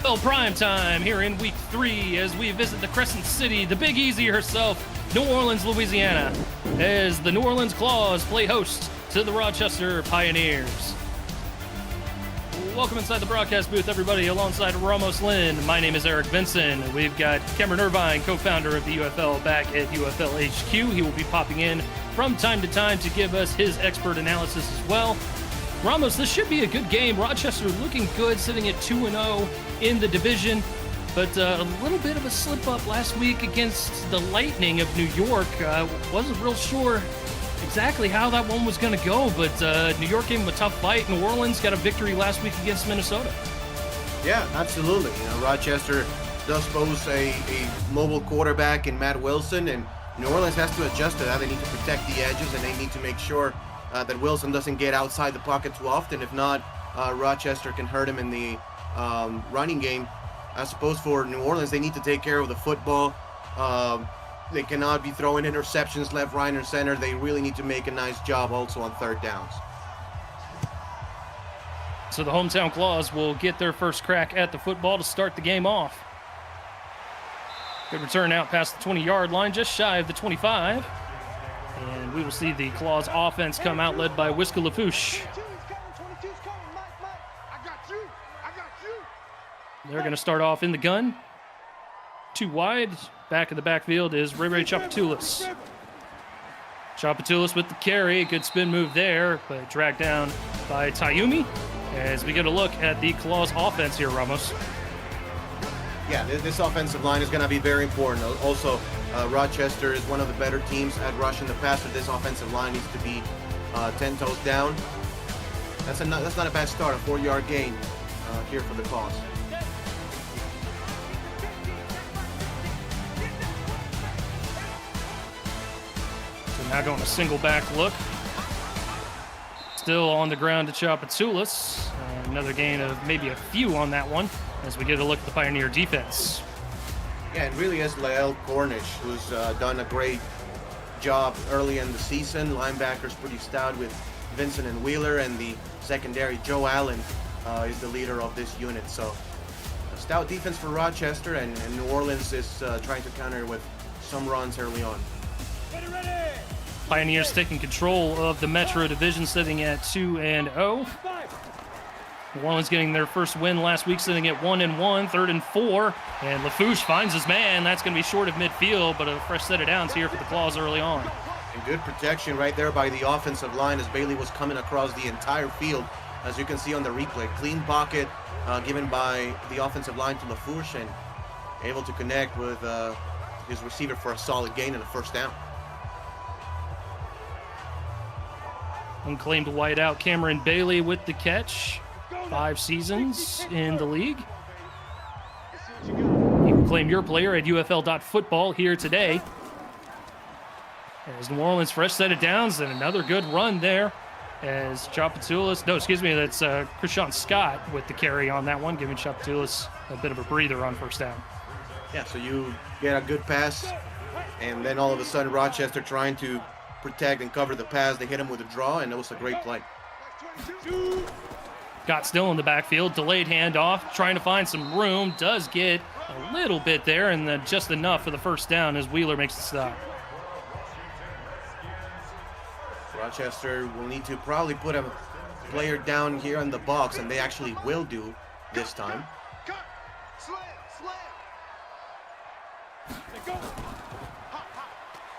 UFL Primetime here in week 3 as we visit the Crescent City, the Big Easy herself, New Orleans, Louisiana, as the New Orleans Claws play host to the Rochester Pioneers. Welcome inside the broadcast booth, everybody, alongside Ramos Lynn. My name is Eric Vinson. We've got Cameron Irvine, co-founder of the UFL, back at UFL HQ. He will be popping in from time to time to give us his expert analysis as well. Ramos, this should be a good game. Rochester looking good, sitting at 2-0 in the division, but a little bit of a slip-up last week against the Lightning of New York. Wasn't real sure exactly how that one was going to go, but New York gave them a tough fight. New Orleans got a victory last week against Minnesota. Yeah, absolutely. Rochester does pose a mobile quarterback in Matt Wilson, and New Orleans has to adjust to that. They need to protect the edges, and they need to make sure that Wilson doesn't get outside the pocket too often. If not, Rochester can hurt him in the running game. I suppose for New Orleans, they need to take care of the football. They cannot be throwing interceptions left, right, and center. They really need to make a nice job also on third downs. So the hometown Claws will get their first crack at the football to start the game off. Good return out past the 20-yard line, just shy of the 25. And we will see the Claws offense come out, led by Whisker LaFouche. They're going to start off in the gun. Two wide. Back of the backfield is Ray Chapatulis. Chapatulis with the carry. Good spin move there, but dragged down by Tayumi. As we get a look at the Claws offense here, Ramos. Yeah, this offensive line is going to be very important. Also, Rochester is one of the better teams at rushing the passer. This offensive line needs to be 10 toes down. That's not a bad start, a 4-yard gain here for the Claws. So now going a single back look. Still on the ground to Chapatulis. Another gain of maybe a few on that one as we get a look at the Pioneer defense. Yeah, it really is Lael Cornish, who's done a great job early in the season. Linebackers pretty stout with Vincent and Wheeler, and the secondary, Joe Allen, is the leader of this unit. So a stout defense for Rochester, and New Orleans is trying to counter with some runs early on. Pioneers taking control of the Metro Division, sitting at 2-0. New Orleans getting their first win last week, sitting at 1-1, 3rd and 4. And LaFouche finds his man. That's going to be short of midfield, but a fresh set of downs here for the Claws early on. And good protection right there by the offensive line as Bailey was coming across the entire field. As you can see on the replay, clean pocket given by the offensive line to LaFouche, and able to connect with his receiver for a solid gain and a first down. Unclaimed wideout Cameron Bailey with the catch. 5 seasons in the league. You can claim your player at UFL.football here today. As New Orleans fresh set of downs and another good run there as Chapatulis, that's Krishan Scott with the carry on that one, giving Chapatulis a bit of a breather on first down. Yeah, so you get a good pass, and then all of a sudden Rochester trying to protect and cover the pass. They hit him with a draw, and it was a great play. Got still in the backfield, delayed handoff, trying to find some room, does get a little bit there, and then just enough for the first down as Wheeler makes the stop. Rochester will need to probably put a player down here in the box, and they actually will do this time.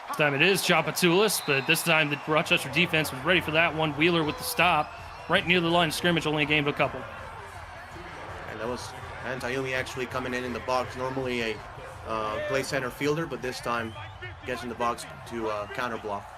This time it is Chapatulis, but this time the Rochester defense was ready for that one. Wheeler with the stop. Right near the line of scrimmage, only gained a couple. And that was Tayumi actually coming in the box. Normally a play center fielder, but this time gets in the box to counter block.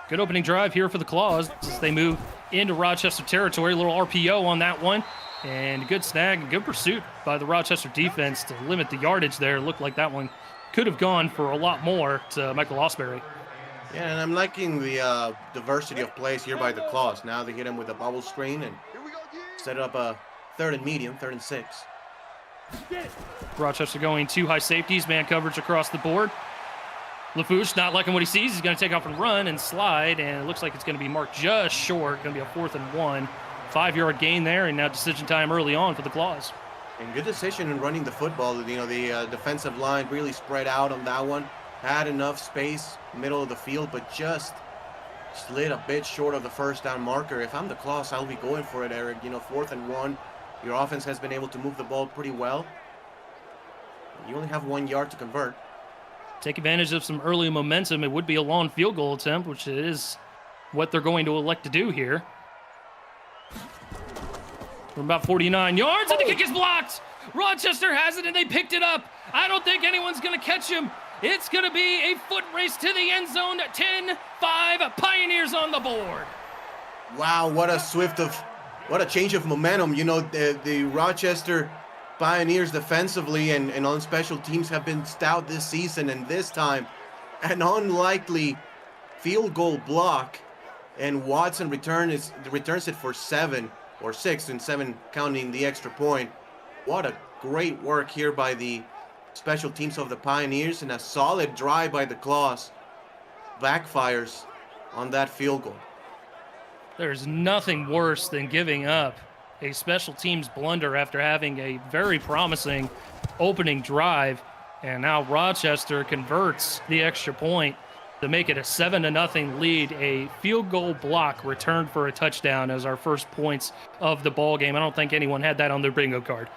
Good opening drive here for the Claws as they move into Rochester territory. A little RPO on that one. And good snag and good pursuit by the Rochester defense to limit the yardage there. Looked like that one could have gone for a lot more to Michael Osbury. Yeah, and I'm liking the diversity of plays here by the Claws. Now they hit him with a bubble screen and set up a 3rd and medium, 3rd and 6. Rochester going 2 high safeties, man coverage across the board. LaFouche not liking what he sees. He's going to take off and run and slide, and it looks like it's going to be marked just short. Going to be a 4th and 1. 5-yard gain there, and now decision time early on for the Claws. And good decision in running the football. You know, the defensive line really spread out on that one. Had enough space, middle of the field, but just slid a bit short of the first down marker. If I'm the Claws, I'll be going for it, Eric. You know, 4th and 1. Your offense has been able to move the ball pretty well. You only have 1 yard to convert. Take advantage of some early momentum. It would be a long field goal attempt, which is what they're going to elect to do here. From about 49 yards, and the kick is blocked. Rochester has it, and they picked it up. I don't think anyone's going to catch him. It's going to be a foot race to the end zone. 10-5, Pioneers on the board. Wow, what a change of momentum. You know, the Rochester Pioneers defensively and on special teams have been stout this season, and this time an unlikely field goal block, and Watson returns it for 7 or 6, and 7 counting the extra point. What a great work here by the special teams of the Pioneers, and a solid drive by the Claws backfires on that field goal. There's nothing worse than giving up a special teams blunder after having a very promising opening drive, and now Rochester converts the extra point to make it a 7-0 lead. A field goal block returned for a touchdown as our first points of the ball game. I don't think anyone had that on their bingo card.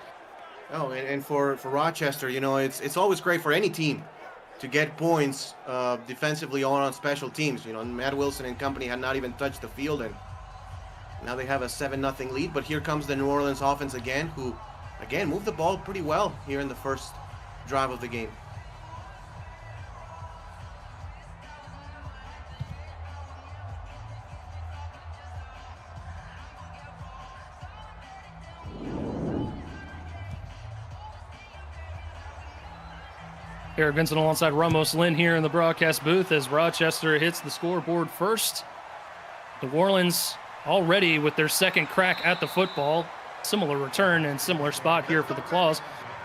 Oh, and for Rochester, you know, it's always great for any team to get points defensively on special teams. You know, Matt Wilson and company had not even touched the field, and now they have a 7-0 lead. But here comes the New Orleans offense again, who, again, moved the ball pretty well here in the first drive of the game. Eric Vincent alongside Ramos Lynn here in the broadcast booth as Rochester hits the scoreboard first. New Orleans already with their second crack at the football. Similar return and similar spot here for the Claws.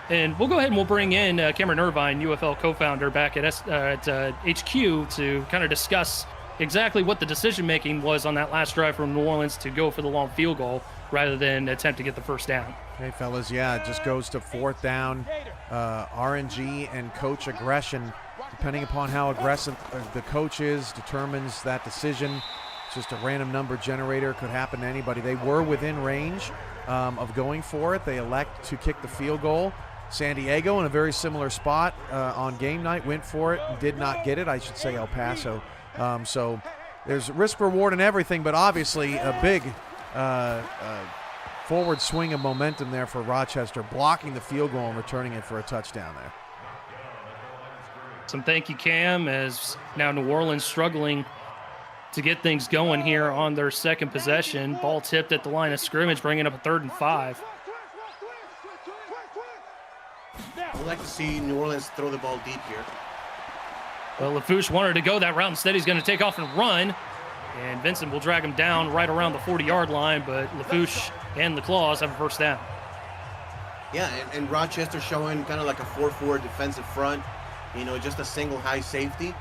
And we'll go ahead and we'll bring in Cameron Irvine, UFL co-founder, back at HQ to kind of discuss exactly what the decision-making was on that last drive from New Orleans to go for the long field goal rather than attempt to get the first down. Hey, fellas, yeah, it just goes to 4th down. RNG and coach aggression, depending upon how aggressive the coach is, determines that decision. It's just a random number generator. Could happen to anybody. They were within range of going for it. They elect to kick the field goal. San Diego in a very similar spot on game night went for it, did not get it. I should say El Paso. So there's risk reward and everything, but obviously a big forward swing of momentum there for Rochester, blocking the field goal and returning it for a touchdown there. Some thank you, Cam, as now New Orleans struggling to get things going here on their second possession. Ball tipped at the line of scrimmage, bringing up a 3rd and 5. I'd like to see New Orleans throw the ball deep here. Well, LaFouche wanted to go that route. Instead, he's going to take off and run. And Vincent will drag him down right around the 40-yard line, but LaFouche and the Claws have a first down. Yeah, and Rochester showing kind of like a 4-4 defensive front, you know, just a single high safety.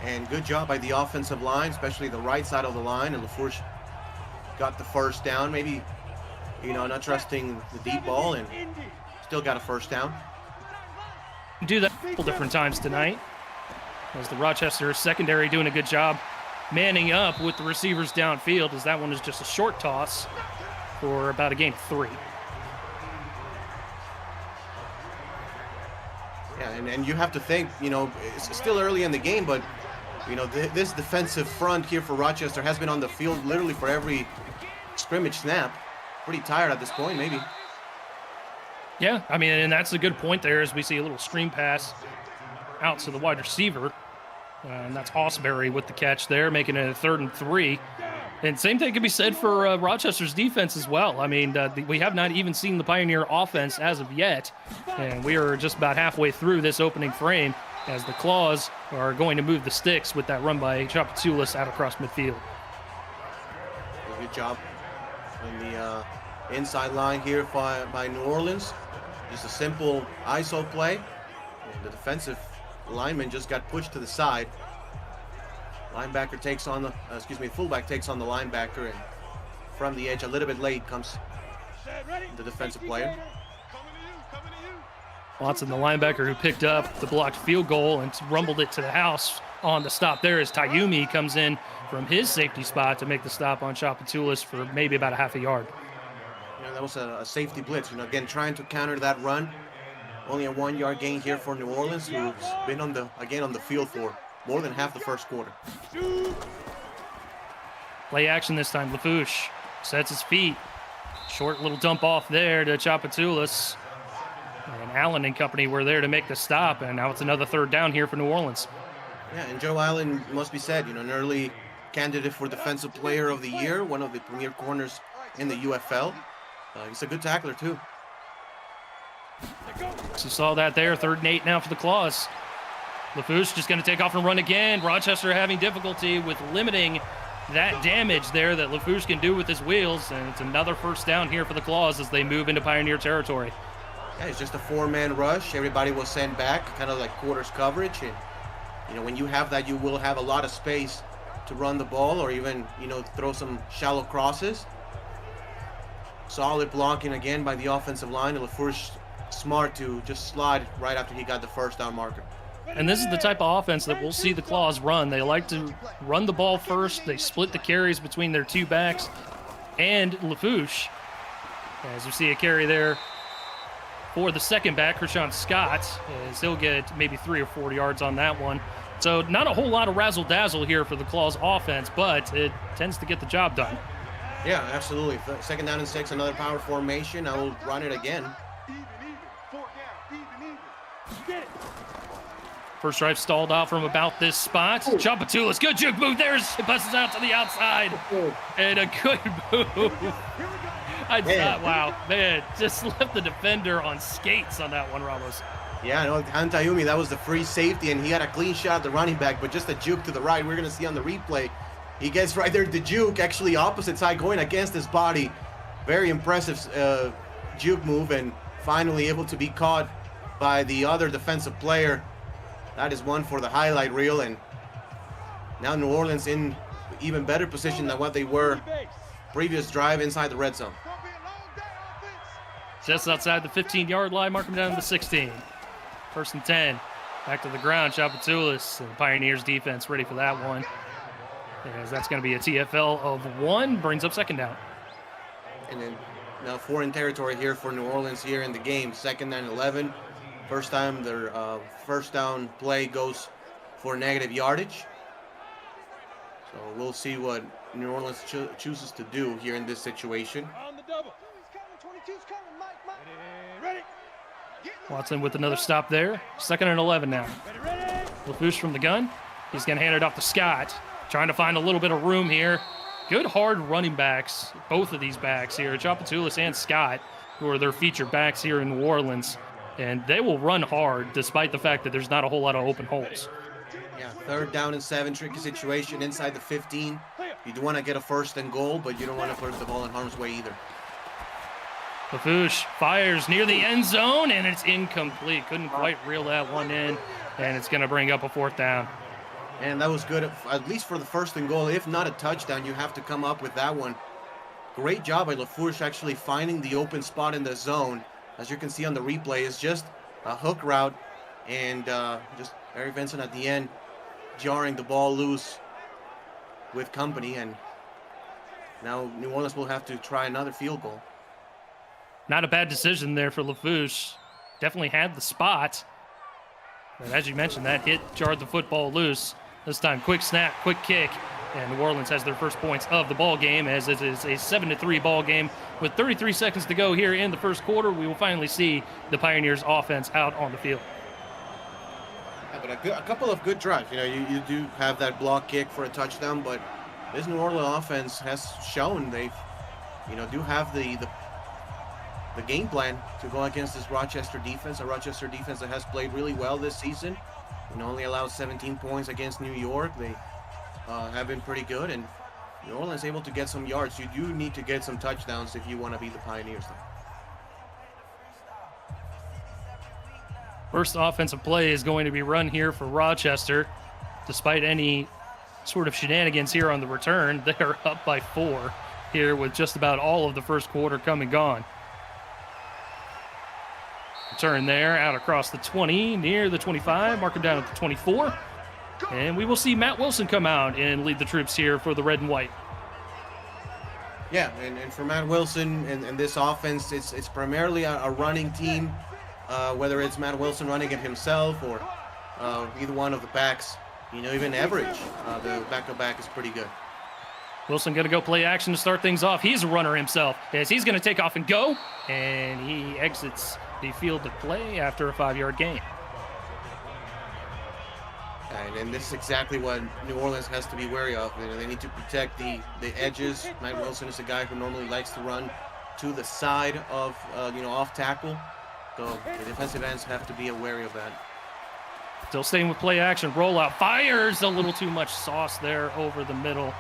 And good job by the offensive line, especially the right side of the line. And LaFouche got the first down, maybe, you know, not trusting the deep ball, and still got a first down. Do that a couple different times tonight, as the Rochester secondary doing a good job manning up with the receivers downfield, as that one is just a short toss for about a gain of 3. Yeah, and you have to think, you know, it's still early in the game, but, you know, this defensive front here for Rochester has been on the field literally for every scrimmage snap. Pretty tired at this point, maybe. Yeah, I mean, and that's a good point there as we see a little screen pass out to the wide receiver. And that's Osbury with the catch there, making it a 3rd and 3. And same thing can be said for Rochester's defense as well. I mean, we have not even seen the Pioneer offense as of yet. And we are just about halfway through this opening frame as the Claws are going to move the sticks with that run by Chapatulis out across midfield. Good job on the inside line here by New Orleans. Just a simple ISO play. And the defensive lineman just got pushed to the side. Linebacker takes on the, fullback takes on the linebacker, and from the edge a little bit late comes the defensive player. Watson, the linebacker who picked up the blocked field goal and rumbled it to the house on the stop there, as Tayumi comes in from his safety spot to make the stop on Tchoupitoulas for maybe about a half a yard. That was a safety blitz. Again, trying to counter that run. Only a 1 yard gain here for New Orleans, who's been on the field for more than half the first quarter. Play action this time. Lafouche sets his feet. Short little dump off there to Tchoupitoulas. And Allen and company were there to make the stop, and now it's another third down here for New Orleans. Yeah, and Joe Allen must be said, an early candidate for Defensive Player of the Year, one of the premier corners in the UFL. He's a good tackler, too. So you saw that there, 3rd and 8 now for the Claws. Lafouche just going to take off and run again. Rochester having difficulty with limiting that damage there that Lafouche can do with his wheels, and it's another first down here for the Claws as they move into Pioneer territory. Yeah, it's just a 4-man rush. Everybody was sent back, kind of like quarters coverage. And, when you have that, you will have a lot of space to run the ball or even, throw some shallow crosses. Solid blocking again by the offensive line. And Lafouche smart to just slide right after he got the first down marker. And this is the type of offense that we'll see the Claws run. They like to run the ball first. They split the carries between their 2 backs and Lafouche. As we see a carry there for the second back, Krishan Scott, as he'll get maybe 3 or 4 yards on that one. So not a whole lot of razzle-dazzle here for the Claws offense, but it tends to get the job done. Yeah, absolutely. 2nd down and 6, another power formation. I will run it again. First drive stalled out from about this spot. Tchoupitoulas, good juke move there. It passes out to the outside. And a good move. I thought, wow, man, just left the defender on skates on that one, Ramos. Yeah, no, Tayumi, that was the free safety, and he had a clean shot at the running back, but just a juke to the right. We're going to see on the replay. He gets right there to juke, actually opposite side, going against his body. Very impressive juke move, and finally able to be caught by the other defensive player. That is one for the highlight reel, and now New Orleans in even better position than what they were previous drive inside the red zone. Just outside the 15-yard line, marking down to the 16. 1st and 10. Back to the ground, Tchoupitoulas, and Pioneers defense ready for that one. As that's going to be a TFL of 1, brings up 2nd down. And then now foreign territory here for New Orleans here in the game. 2nd and 11. First time their first down play goes for negative yardage. So we'll see what New Orleans chooses to do here in this situation. Watson with another stop there. 2nd and 11 now. Lafouche from the gun. He's going to hand it off to Scott. Trying to find a little bit of room here. Good hard running backs, both of these backs here, Tchoupitoulas and Scott, who are their featured backs here in New Orleans. And they will run hard despite the fact that there's not a whole lot of open holes. Yeah, 3rd down and 7, tricky situation inside the 15. You do want to get a 1st and goal, but you don't want to put the ball in harm's way either. Lafouche fires near the end zone, and it's incomplete. Couldn't quite reel that one in, and it's going to bring up a 4th down. And that was good, at least for the 1st and goal. If not a touchdown, you have to come up with that one. Great job by Lafouche actually finding the open spot in the zone. As you can see on the replay, it's just a hook route, and just Barry Vincent at the end jarring the ball loose with company, and now New Orleans will have to try another field goal. Not a bad decision there for Lafouche. Definitely had the spot. But as you mentioned, that hit jarred the football loose. This time, quick snap, quick kick, and New Orleans has their first points of the ball game, as it is a 7-3 ball game. With 33 seconds to go here in the first quarter, we will finally see the Pioneers offense out on the field. Yeah, but a couple of good drives. You do have that block kick for a touchdown, but this New Orleans offense has shown they, do have the game plan to go against this Rochester defense, a Rochester defense that has played really well this season and only allowed 17 points against New York. They have been pretty good, and New Orleans able to get some yards. You do need to get some touchdowns if you want to be the Pioneers, though. First offensive play is going to be run here for Rochester. Despite any sort of shenanigans here on the return, they are up by 4 here with just about all of the first quarter come and gone. turn there, out across the 20, near the 25, mark him down at the 24. And we will see Matt Wilson come out and lead the troops here for the red and white. Yeah, and for Matt Wilson and this offense, it's primarily a running team, whether it's Matt Wilson running it himself or either one of the backs. You know, even average, the back-to-back is pretty good. Wilson going to go play action to start things off. He's a runner himself, as he's going to take off and go, and he exits the field of play after a 5-yard gain. And this is exactly what New Orleans has to be wary of. You know, they need to protect the edges. Matt Wilson is a guy who normally likes to run to the side of, off tackle. So the defensive ends have to be wary of that. Still staying with play action. Rollout. Fires a little too much sauce there over the middle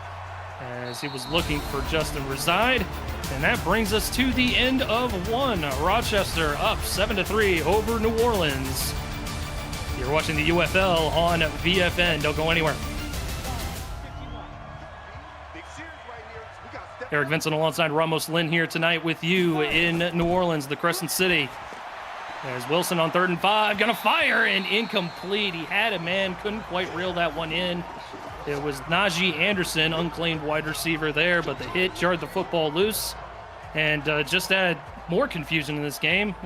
as he was looking for Justin Reside. And that brings us to the end of one. Rochester up 7-3 over New Orleans. You're watching the UFL on VFN. Don't go anywhere. Eric Vincent alongside Ramos Lynn here tonight with you in New Orleans, the Crescent City. There's Wilson on 3rd and 5, gonna fire and incomplete. He had a man, couldn't quite reel that one in. It was Najee Anderson, unclaimed wide receiver there, but the hit jarred the football loose and just add more confusion in this game.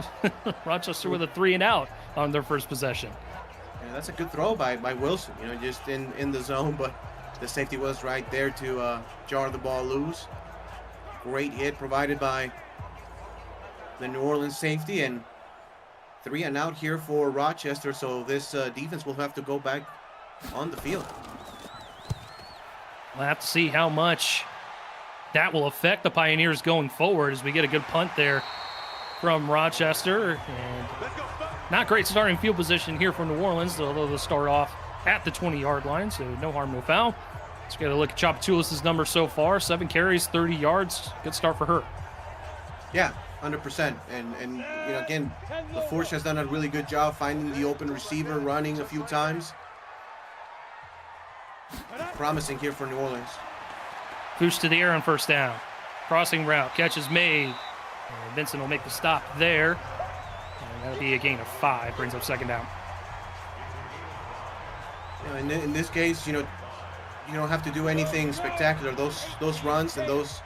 Rochester with a 3-and-out on their first possession. Yeah, that's a good throw by Wilson, just in the zone, but the safety was right there to jar the ball loose. Great hit provided by the New Orleans safety, and 3-and-out here for Rochester, so this defense will have to go back on the field. We'll have to see how much that will affect the Pioneers going forward as we get a good punt there from Rochester. And not great starting field position here for New Orleans, although they'll start off at the 20-yard line, so no harm, no foul. Let's get a look at Chapatulis' numbers so far. 7 carries, 30 yards. Good start for her. Yeah, 100%. And again, LaFourche has done a really good job finding the open receiver, running a few times. Promising here for New Orleans. Fouche to the air on first down. Crossing route, catch is made. And Vincent will make the stop there. And that'll be a gain of 5, brings up 2nd down. In this case, you don't have to do anything spectacular. Those runs and those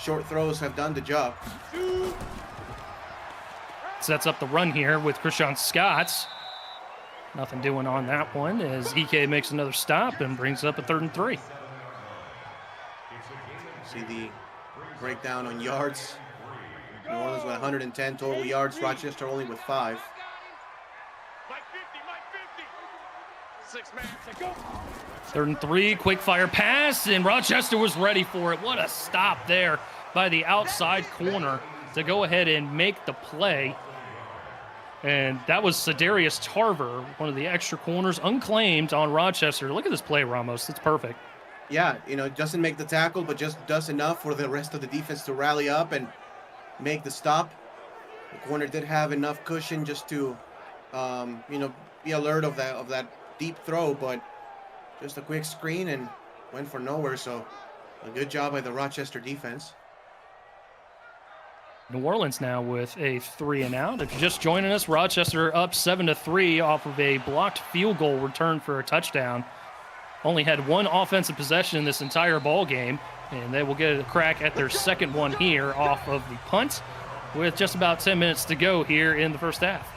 short throws have done the job. Sets up the run here with Krishan Scott. Nothing doing on that one as EK makes another stop and brings up a 3rd and 3. See the breakdown on yards. New Orleans with 110 total yards. Rochester only with 5. 3rd and 3, quick fire pass, and Rochester was ready for it. What a stop there by the outside corner to go ahead and make the play. And that was Cedarius Tarver, one of the extra corners, unclaimed on Rochester. Look at this play, Ramos. It's perfect. Yeah, doesn't make the tackle, but just does enough for the rest of the defense to rally up and make the stop. The corner did have enough cushion just to, be alert of that deep throw, but just a quick screen and went for nowhere. So a good job by the Rochester defense. New Orleans now with a 3-and-out. If you're just joining us, Rochester up 7-3 off of a blocked field goal return for a touchdown. Only had one offensive possession in this entire ball game, and they will get a crack at their second one here off of the punt with just about 10 minutes to go here in the first half.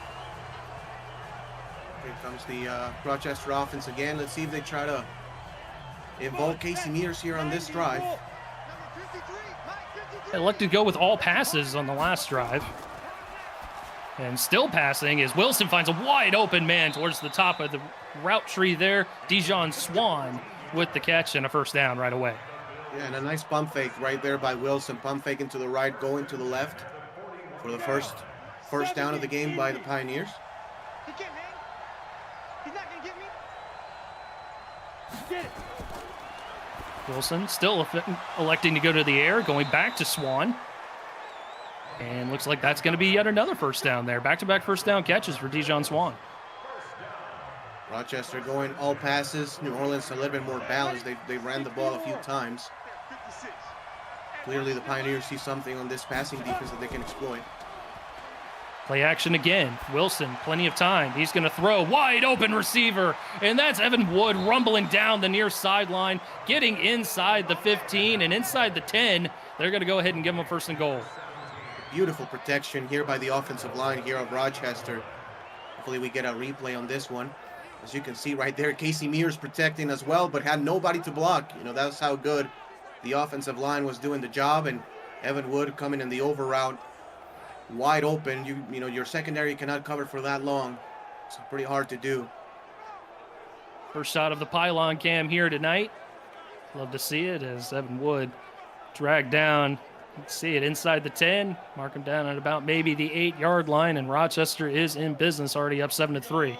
Here comes the Rochester offense again. Let's see if they try to involve Casey Meters here on this drive. They elected to go with all passes on the last drive. And still passing as Wilson finds a wide open man towards the top of the route tree there. Dijon Swan with the catch and a first down right away. Yeah, and a nice pump fake right there by Wilson. Pump fake into the right, going to the left for the first down of the game by the Pioneers. He can't, man. He's not going to get me. Get it. Wilson still electing to go to the air, going back to Swan. And looks like that's going to be yet another first down there. Back-to-back first down catches for Dijon Swan. Rochester going all passes. New Orleans a little bit more balanced. They ran the ball a few times. Clearly the Pioneers see something on this passing defense that they can exploit. Play action again. Wilson, plenty of time. He's going to throw. Wide open receiver. And that's Evan Wood rumbling down the near sideline, getting inside the 15 and inside the 10. They're going to go ahead and give him a 1st and goal. Beautiful protection here by the offensive line here of Rochester. Hopefully we get a replay on this one. As you can see right there, Casey Mears protecting as well, but had nobody to block. You know, that's how good the offensive line was doing the job. And Evan Wood coming in the over route, wide open. You know, your secondary cannot cover for that long. It's pretty hard to do. First shot of the pylon cam here tonight. Love to see it as Evan Wood dragged down. You can see it inside the 10. Mark him down at about maybe the 8-yard line, and Rochester is in business, already up 7-3.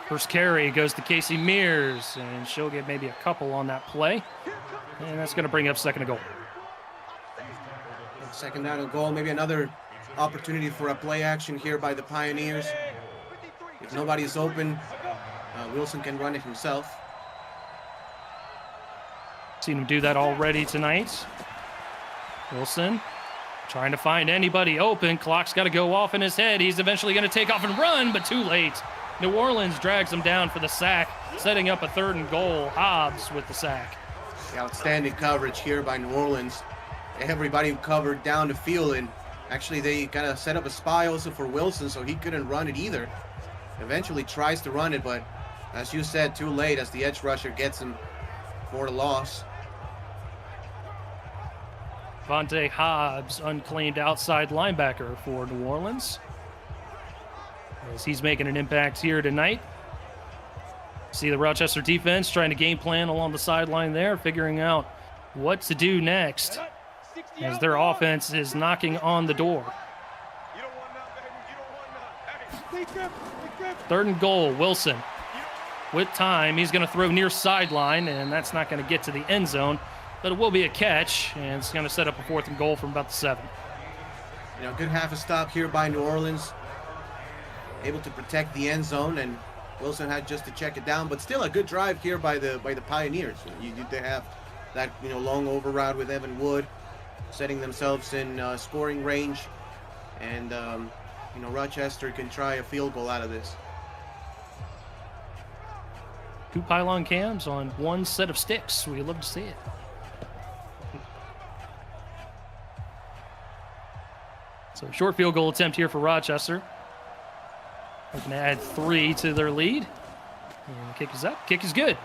First carry goes to Casey Mears, and she'll get maybe a couple on that play. And that's going to bring up 2nd and goal. 2nd down and goal, maybe another opportunity for a play action here by the Pioneers. If nobody's open, Wilson can run it himself. Seen him do that already tonight. Wilson trying to find anybody open. Clock's got to go off in his head. He's eventually going to take off and run, but too late. New Orleans drags him down for the sack, setting up a 3rd and goal. Hobbs with the sack. Outstanding coverage here by New Orleans. Everybody covered down the field, and actually they kind of set up a spy also for Wilson, so he couldn't run it either. Eventually tries to run it, but as you said, too late as the edge rusher gets him for the loss. Vontae Hobbs, unclaimed outside linebacker for New Orleans, as he's making an impact here tonight. See the Rochester defense trying to game plan along the sideline there, figuring out what to do next as their offense is knocking on the door. 3rd and goal, Wilson. With time, he's going to throw near sideline, and that's not going to get to the end zone, but it will be a catch, and it's going to set up a 4th and goal from about the 7. You know, good half a stop here by New Orleans. Able to protect the end zone, and Wilson had just to check it down, but still a good drive here by the Pioneers. They have that, you know, long over route with Evan Wood, setting themselves in scoring range, and you know, Rochester can try a field goal out of this. 2 pylon cams on 1 set of sticks. We love to see it. So short field goal attempt here for Rochester. Looking to add 3 to their lead. And the kick is up. Kick is good.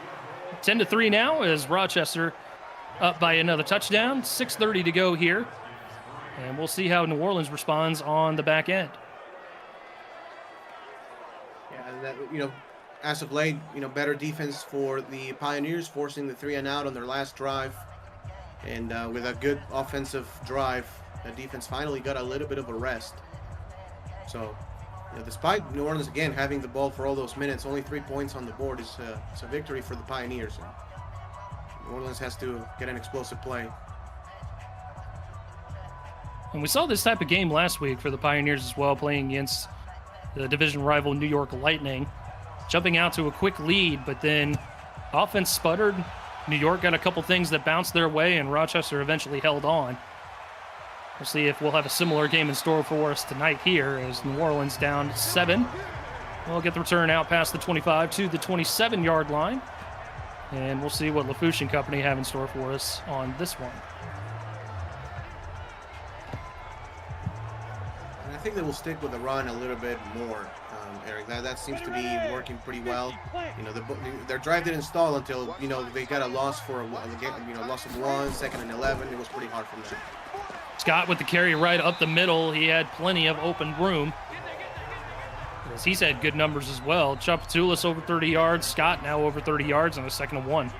10-3 now as Rochester up by another touchdown. 6:30 to go here. And we'll see how New Orleans responds on the back end. Yeah, that, you know, as of late, you know, better defense for the Pioneers, forcing the 3-and-out on their last drive. And with a good offensive drive, the defense finally got a little bit of a rest. So, you know, despite New Orleans, again, having the ball for all those minutes, only 3 points on the board is a victory for the Pioneers. And New Orleans has to get an explosive play. And we saw this type of game last week for the Pioneers as well, playing against the division rival New York Lightning. Jumping out to a quick lead, but then offense sputtered. New York got a couple things that bounced their way, and Rochester eventually held on. We'll see if we'll have a similar game in store for us tonight here as New Orleans down 7. We'll get the return out past the 25 to the 27-yard line. And we'll see what LaFouche and company have in store for us on this one. And I think they will stick with the run a little bit more, Eric. That seems to be working pretty well. You know, their drive didn't stall until, you know, they got a loss for loss of 1, 2nd and 11. It was pretty hard for them. Scott with the carry right up the middle. He had plenty of open room, as he's had good numbers as well. Chapatulis over 30 yards. Scott now over 30 yards on a 2nd and 1.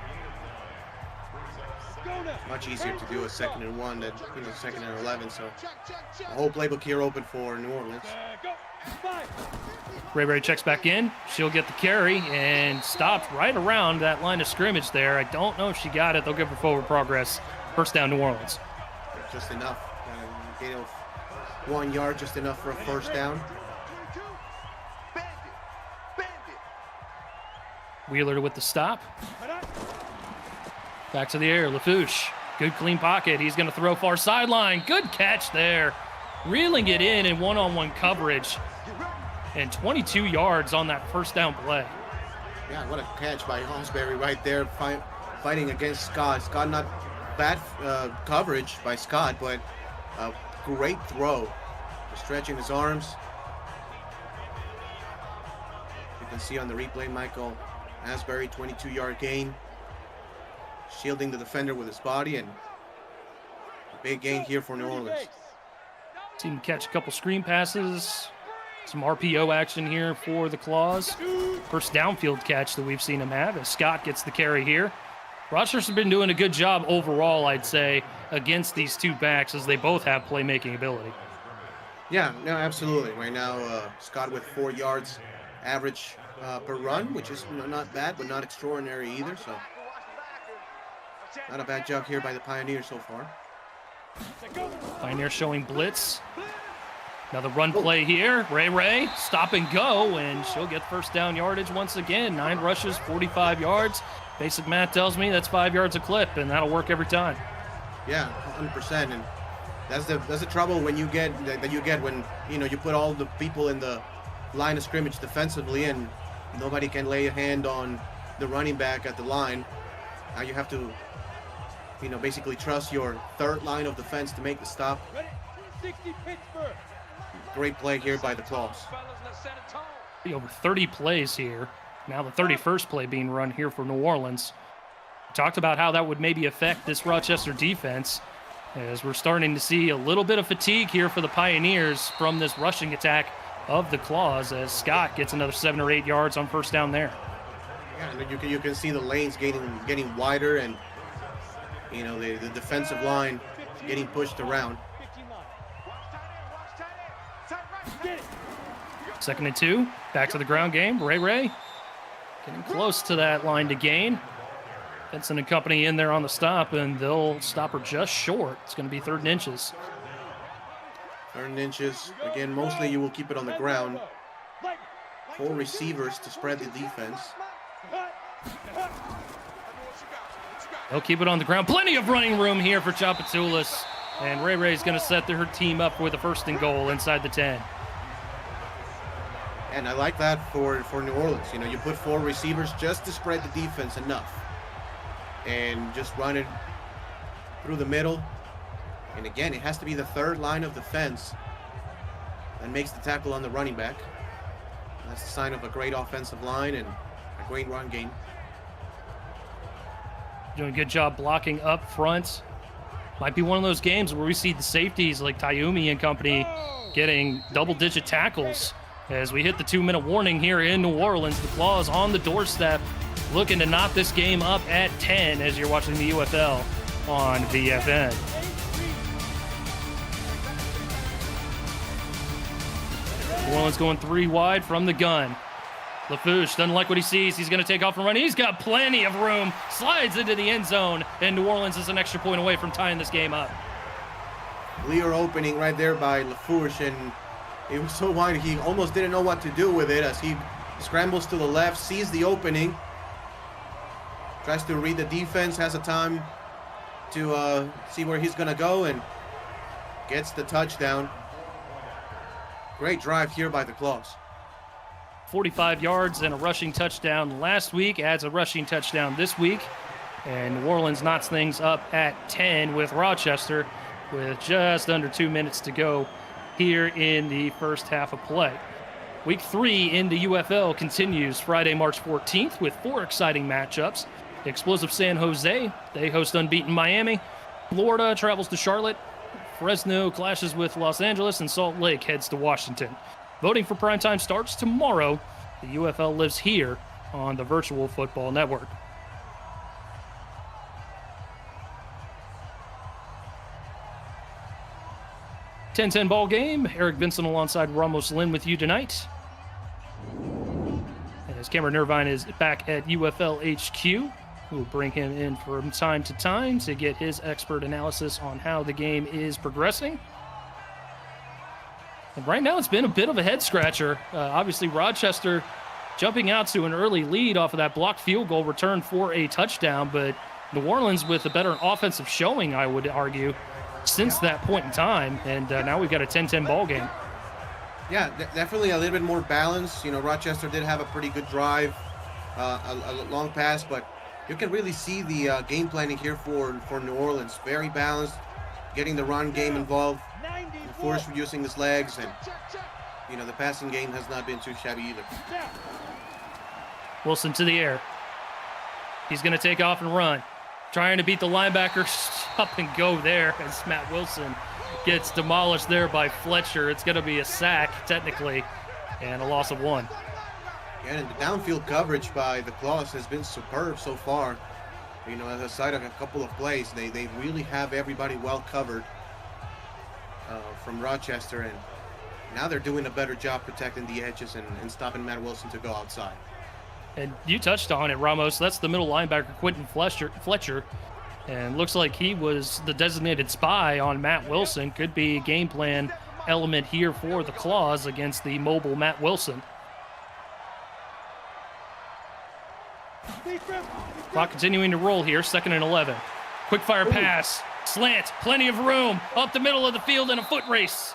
Much easier to do a 2nd and 1 than, you know, 2nd and 11. So the whole playbook here open for New Orleans. Ray checks back in. She'll get the carry and stopped right around that line of scrimmage there. I don't know if she got it. They'll give her forward progress. First down, New Orleans. Just enough. Gain of 1 yard, just enough for a first down. Wheeler with the stop. Back to the air, LaFouche. Good clean pocket. He's going to throw far sideline. Good catch there. Reeling it in one-on-one coverage. And 22 yards on that first down play. Yeah, what a catch by Hansberry right there, fighting against Scott. Scott, not bad coverage by Scott, but a great throw. Stretching his arms. You can see on the replay, Michael Hansberry, 22-yard gain. Shielding the defender with his body, and a big gain here for New Orleans. Seen him catch a couple screen passes. Some RPO action here for the Claws. First downfield catch that we've seen him have as Scott gets the carry here. Rochester's been doing a good job overall, I'd say, against these two backs as they both have playmaking ability. Yeah, no, absolutely. Right now, Scott with 4 yards average per run, which is not bad, but not extraordinary either. So, not a bad job here by the Pioneers so far. Pioneers showing blitz. Another run play here. Ray, stop and go, and she'll get first down yardage once again. 9 rushes, 45 yards. Basic math tells me that's 5 yards a clip, and that'll work every time. Yeah, 100%. And that's the trouble when you get when you put all the people in the line of scrimmage defensively, and nobody can lay a hand on the running back at the line. Now you have to, basically trust your third line of defense to make the stop. Great play here by the Claws. Over 30 plays here. Now the 31st play being run here for New Orleans. We talked about how that would maybe affect this Rochester defense, as we're starting to see a little bit of fatigue here for the Pioneers from this rushing attack of the Claws, as Scott gets another 7 or 8 yards on first down there. Yeah, and you can see the lanes getting wider, and the defensive line getting pushed around. 2nd and 2, back to the ground game. Ray getting close to that line to gain. Benson and company in there on the stop, and they'll stop her just short. It's going to be 3rd and inches. 3rd and inches. Again, mostly you will keep it on the ground. 4 receivers to spread the defense. They'll keep it on the ground. Plenty of running room here for Chapatulas. And Ray's going to set her team up with a 1st and goal inside the 10. And I like that for New Orleans. You put 4 receivers just to spread the defense enough. And just run it through the middle. And again, it has to be the 3rd line of defense that makes the tackle on the running back. That's a sign of a great offensive line and a great run game. Doing a good job blocking up front. Might be one of those games where we see the safeties like Tayumi and company getting double-digit tackles. As we hit the 2-minute warning here in New Orleans, the Claws on the doorstep, looking to knot this game up at 10 as you're watching the UFL on VFN. New Orleans going 3 wide from the gun. Lafouche doesn't like what he sees. He's going to take off and run. He's got plenty of room. Slides into the end zone, and New Orleans is an extra point away from tying this game up. Clear opening right there by Lafouche, and it was so wide he almost didn't know what to do with it as he scrambles to the left, sees the opening, tries to read the defense, has a time to see where he's going to go, and gets the touchdown. Great drive here by the Claws. 45 yards and a rushing touchdown last week, adds a rushing touchdown this week. And New Orleans knots things up at 10 with Rochester with just under 2 minutes to go here in the first half of play. Week 3 in the UFL continues Friday, March 14th with 4 exciting matchups. Explosive San Jose, they host unbeaten Miami. Florida travels to Charlotte. Fresno clashes with Los Angeles, and Salt Lake heads to Washington. Voting for Primetime starts tomorrow. The UFL lives here on the Virtual Football Network. .10 ball game. Eric Vincent alongside Ramos Lynn with you tonight. As Cameron Irvine is back at UFL HQ, we'll bring him in from time to time to get his expert analysis on how the game is progressing. And right now, it's been a bit of a head-scratcher. Obviously, Rochester jumping out to an early lead off of that blocked field goal return for a touchdown, but New Orleans with a better offensive showing, I would argue, since that point in time. And now we've got a 10-10 ball game. Yeah, definitely a little bit more balance. You know, Rochester did have a pretty good drive, a long pass, but you can really see the game planning here for New Orleans. Very balanced, getting the run game involved, of course using his legs, and you know, the passing game has not been too shabby either. Wilson to the air. He's going to take off and run. Trying to beat the linebacker. Up and go there as Matt Wilson gets demolished there by Fletcher. It's going to be a sack, technically, and a loss of 1. And the downfield coverage by the Claws has been superb so far. You know, aside of a couple of plays, they really have everybody well covered from Rochester, and now they're doing a better job protecting the edges and stopping Matt Wilson to go outside. And you touched on it, Ramos. That's the middle linebacker, Quentin Fletcher. And looks like he was the designated spy on Matt Wilson. Could be a game plan element here for the Claws against the mobile Matt Wilson. Clock continuing to roll here, 2nd and 11. Quick fire pass, slant, plenty of room, up the middle of the field in a foot race.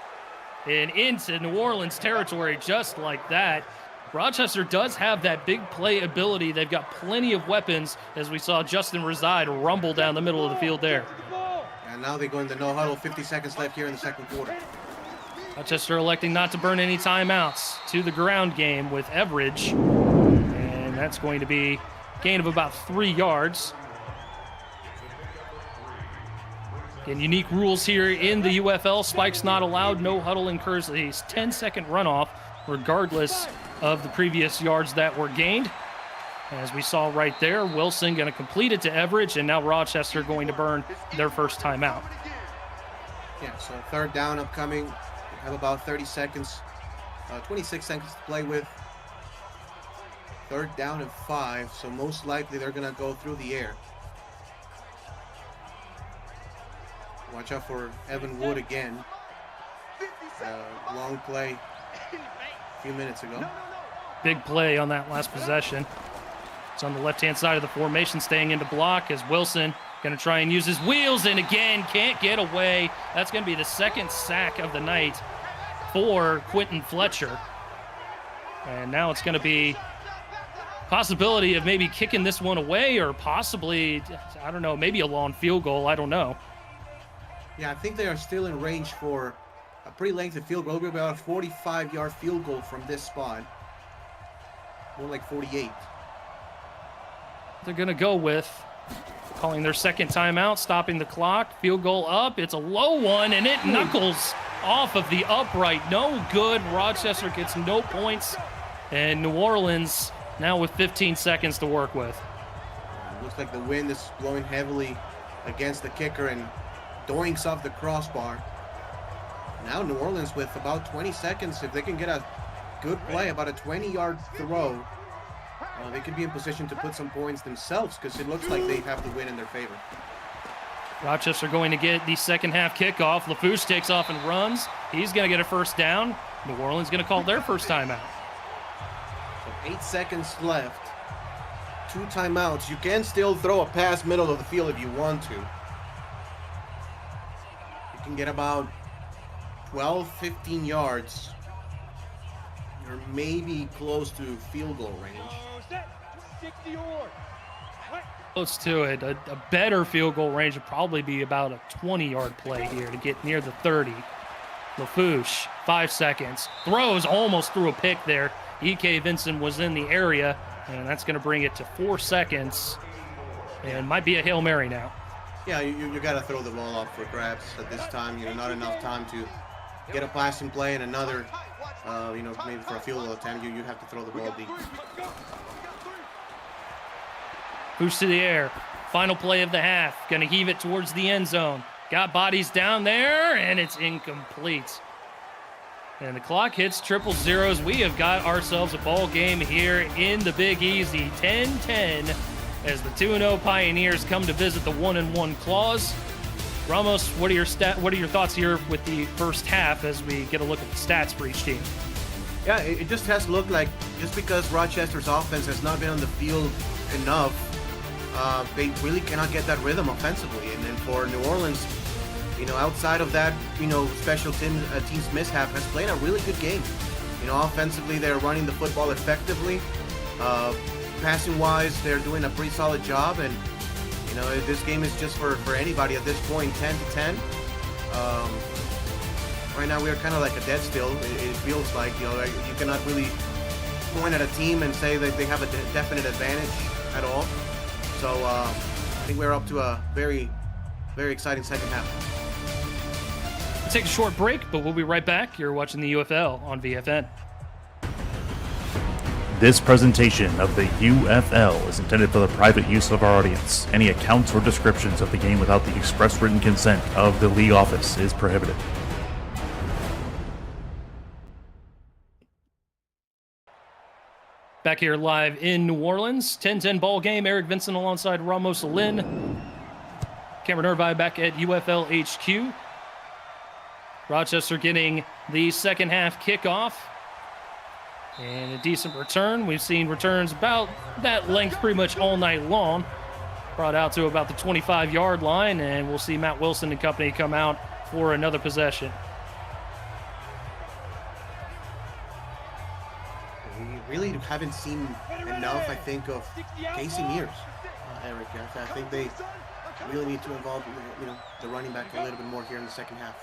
And into New Orleans territory just like that. Rochester does have that big play ability. They've got plenty of weapons, as we saw Justin Reside rumble down the middle of the field there. And now they go into no huddle, 50 seconds left here in the second quarter. Rochester electing not to burn any timeouts to the ground game with Everidge. And that's going to be a gain of about 3 yards. Again, unique rules here in the UFL. Spikes not allowed, no huddle incurs a 10-second runoff, regardless of the previous yards that were gained. As we saw right there, Wilson going to complete it to Everidge, and now Rochester going to burn their first timeout. Yeah, so 3rd down upcoming. We have about 30 seconds, 26 seconds to play with. 3rd down and 5, so most likely they're going to go through the air. Watch out for Evan Wood again. Long play a few minutes ago. Big play on that last possession. It's on the left-hand side of the formation, staying into block as Wilson going to try and use his wheels, and again, can't get away. That's going to be the 2nd sack of the night for Quentin Fletcher. And now it's going to be possibility of maybe kicking this one away, or possibly, I don't know, maybe a long field goal. I don't know. Yeah, I think they are still in range for a pretty lengthy field goal. It'll be about a 45-yard field goal from this spot. More like 48. They're going to go with calling their 2nd timeout, stopping the clock. Field goal up. It's a low one, and it knuckles off of the upright. No good. Rochester gets no points, and New Orleans now with 15 seconds to work with. Looks like the wind is blowing heavily against the kicker and doinks off the crossbar. Now New Orleans with about 20 seconds. If they can get a good play, about a 20-yard throw, they could be in position to put some points themselves, because it looks like they have the win in their favor. Rochester going to get the second half kickoff. LaFouche takes off and runs. He's going to get a 1st down. New Orleans going to call their first timeout. So 8 seconds left. 2 timeouts. You can still throw a pass middle of the field if you want to. You can get about 12, 15 yards. You're maybe close to field goal range. Close to it. A better field goal range would probably be about a 20-yard play here to get near the 30. LaFouche, 5 seconds. Throws almost through a pick there. E.K. Vincent was in the area, and that's going to bring it to 4 seconds. And might be a Hail Mary now. Yeah, you got to throw the ball up for grabs at this time. You know, not enough time to get a passing play and another, maybe for a field goal attempt, you have to throw the ball deep. Boost to the air. Final play of the half. Going to heave it towards the end zone. Got bodies down there, and it's incomplete. And the clock hits triple zeros. We have got ourselves a ball game here in the Big Easy. 10-10 as the 2-0 Pioneers come to visit the 1-1 Claws. Ramos, what are your thoughts here with the first half as we get a look at the stats for each team? Yeah, it just has looked like, just because Rochester's offense has not been on the field enough they really cannot get that rhythm offensively. And then for New Orleans, outside of that, special teams mishap, has played a really good game. Offensively, they're running the football effectively. Passing-wise, they're doing a pretty solid job. And, this game is just for anybody at this point, 10-10. Right now, we are kind of like a dead still. It feels like, you cannot really point at a team and say that they have a definite advantage at all. So, I think we're up to a very, very exciting second half. We'll take a short break, but we'll be right back. You're watching the UFL on VFN. This presentation of the UFL is intended for the private use of our audience. Any accounts or descriptions of the game without the express written consent of the league office is prohibited. Back here live in New Orleans, 10-10 ball game. Eric Vincent alongside Ramos Lynn. Cameron Irvine back at UFL HQ. Rochester getting the second half kickoff. And a decent return. We've seen returns about that length pretty much all night long. Brought out to about the 25-yard line, and we'll see Matt Wilson and company come out for another possession. We really haven't seen enough, I think, of Casey Mears, Eric. I think they really need to involve, the running back a little bit more here in the second half.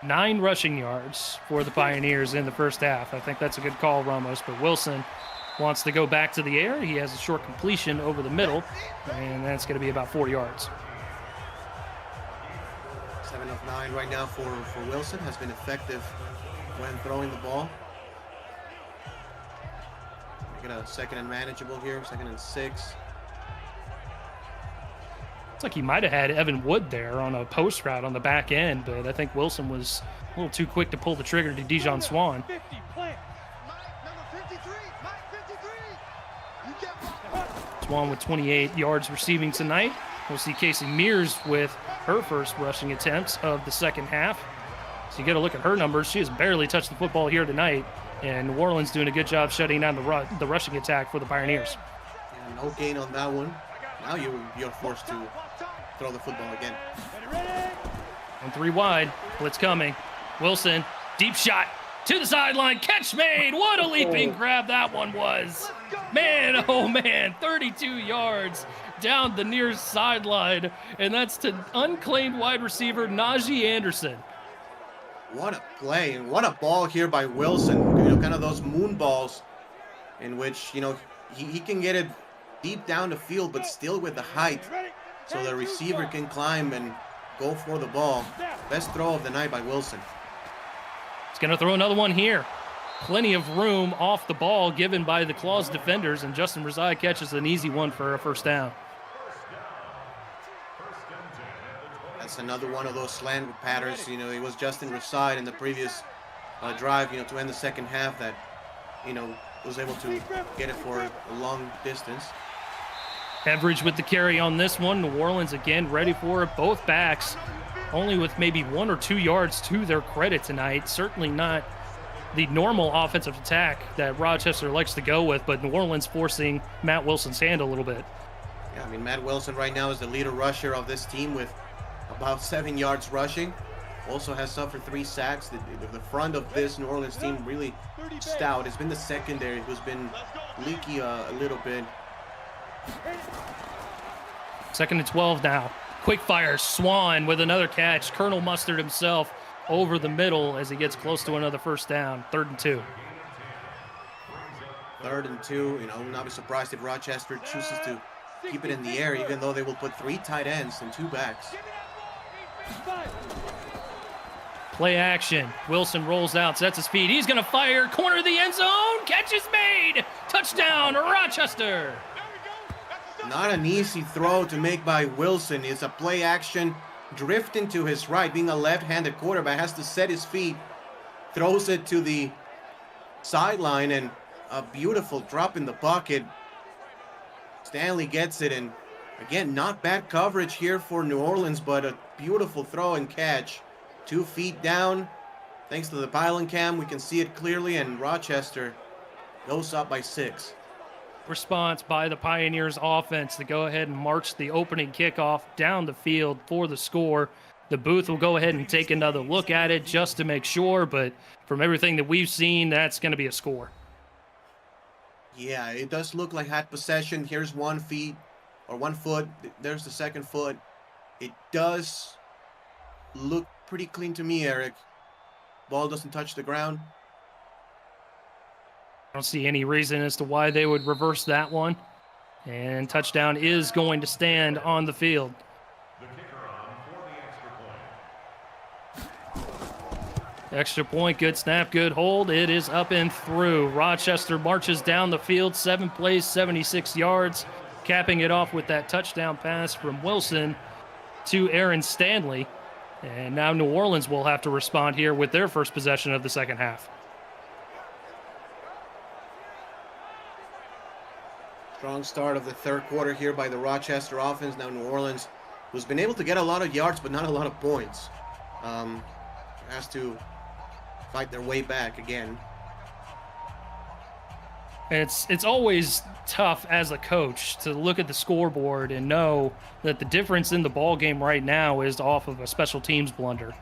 9 rushing yards for the Pioneers in the first half. I think that's a good call, Ramos, but Wilson wants to go back to the air. He has a short completion over the middle, and that's going to be about 4 yards. 7 of 9 right now for Wilson. Has been effective when throwing the ball. Make it a second and manageable here, 2nd and 6. It's like he might have had Evan Wood there on a post route on the back end, but I think Wilson was a little too quick to pull the trigger to Dijon Swan. Swan with 28 yards receiving tonight. We'll see Casey Mears with her first rushing attempts of the second half. So you get a look at her numbers. She has barely touched the football here tonight, and New Orleans doing a good job shutting down the rushing attack for the Pioneers. Yeah, no gain on that one. Now you're forced to throw the football again. And 3 wide. Blitz coming. Wilson, deep shot to the sideline. Catch made. What a leaping grab that one was. Man, oh man. 32 yards down the near sideline. And that's to unclaimed wide receiver Najee Anderson. What a play and what a ball here by Wilson. Kind of those moon balls in which, he can get it deep down the field, but still with the height, so the receiver can climb and go for the ball. Best throw of the night by Wilson. He's going to throw another one here. Plenty of room off the ball given by the Claws defenders, and Justin Rezai catches an easy one for a first down. That's another one of those slant patterns. It was Justin Rezai in the previous drive, to end the second half that, was able to get it for a long distance. Average with the carry on this one. New Orleans again ready for it. Both backs only with maybe 1 or 2 yards to their credit tonight. Certainly not the normal offensive attack that Rochester likes to go with, but New Orleans forcing Matt Wilson's hand a little bit. Yeah, Matt Wilson right now is the leader rusher of this team with about 7 yards rushing. Also has suffered 3 sacks. The front of this New Orleans team really stout. It's been the secondary who's been leaky a little bit. 2nd and 12 now. Quick fire, Swan with another catch. Colonel Mustard himself over the middle as he gets close to another first down. 3rd and 2. 3rd and 2. I'm not surprised if Rochester chooses to keep it in the air, even though they will put 3 tight ends and 2 backs. Play action. Wilson rolls out, sets his feet. He's going to fire. Corner of the end zone. Catch is made. Touchdown, Rochester. Not an easy throw to make by Wilson. It's a play action, drifting to his right. Being a left-handed quarterback, has to set his feet. Throws it to the sideline, and a beautiful drop in the pocket. Stanley gets it, and again, not bad coverage here for New Orleans, but a beautiful throw and catch. 2 feet down. Thanks to the pylon cam, we can see it clearly, and Rochester goes up by 6. response by the Pioneers offense to go ahead and march the opening kickoff down the field for the score. The booth will go ahead and take another look at it just to make sure, but from everything that we've seen, that's going to be a score. Yeah, it does look like had possession. Here's 1 foot. There's the second foot. It does look pretty clean to me, Eric. Ball doesn't touch the ground. I don't see any reason as to why they would reverse that one. And touchdown is going to stand on the field. Extra point, good snap, good hold. It is up and through. Rochester marches down the field, 7 plays, 76 yards, capping it off with that touchdown pass from Wilson to Aaron Stanley. And now New Orleans will have to respond here with their first possession of the second half. Strong start of the third quarter here by the Rochester offense. Now New Orleans, who's been able to get a lot of yards but not a lot of points, has to fight their way back again. And it's always tough as a coach to look at the scoreboard and know that the difference in the ball game right now is off of a special teams blunder.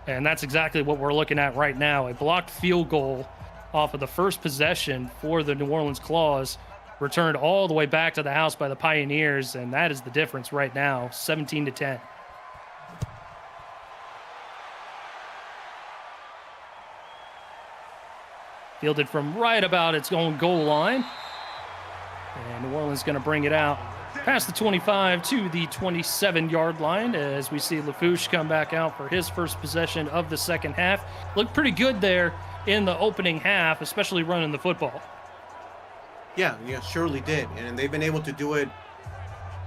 And that's exactly what we're looking at right now. A blocked field goal off of the first possession for the New Orleans Claws, returned all the way back to the house by the Pioneers, and that is the difference right now, 17-10. Fielded from right about its own goal line. And New Orleans going to bring it out past the 25 to the 27-yard line as we see Lafouche come back out for his first possession of the second half. Looked pretty good there in the opening half, especially running the football. Yeah, surely did. And they've been able to do it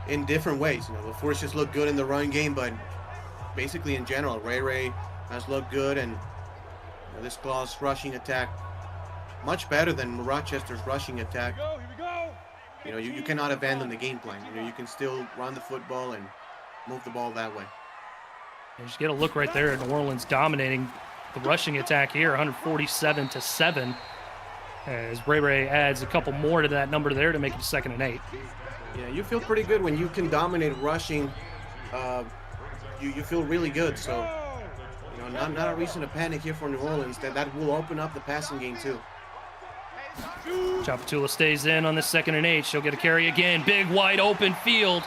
in different ways. Lafouche just looked good in the run game, but basically in general, Ray has looked good, and this Claws rushing attack much better than Rochester's rushing attack. You cannot abandon the game plan. You can still run the football and move the ball that way. You just get a look right there at New Orleans dominating the rushing attack here, 147-7. As Ray adds a couple more to that number there to make it 2nd and 8. Yeah, you feel pretty good when you can dominate rushing. You feel really good. So, not a reason to panic here for New Orleans. That will open up the passing game too. Chapatula stays in on the 2nd and 8. She'll get a carry again. Big, wide open field.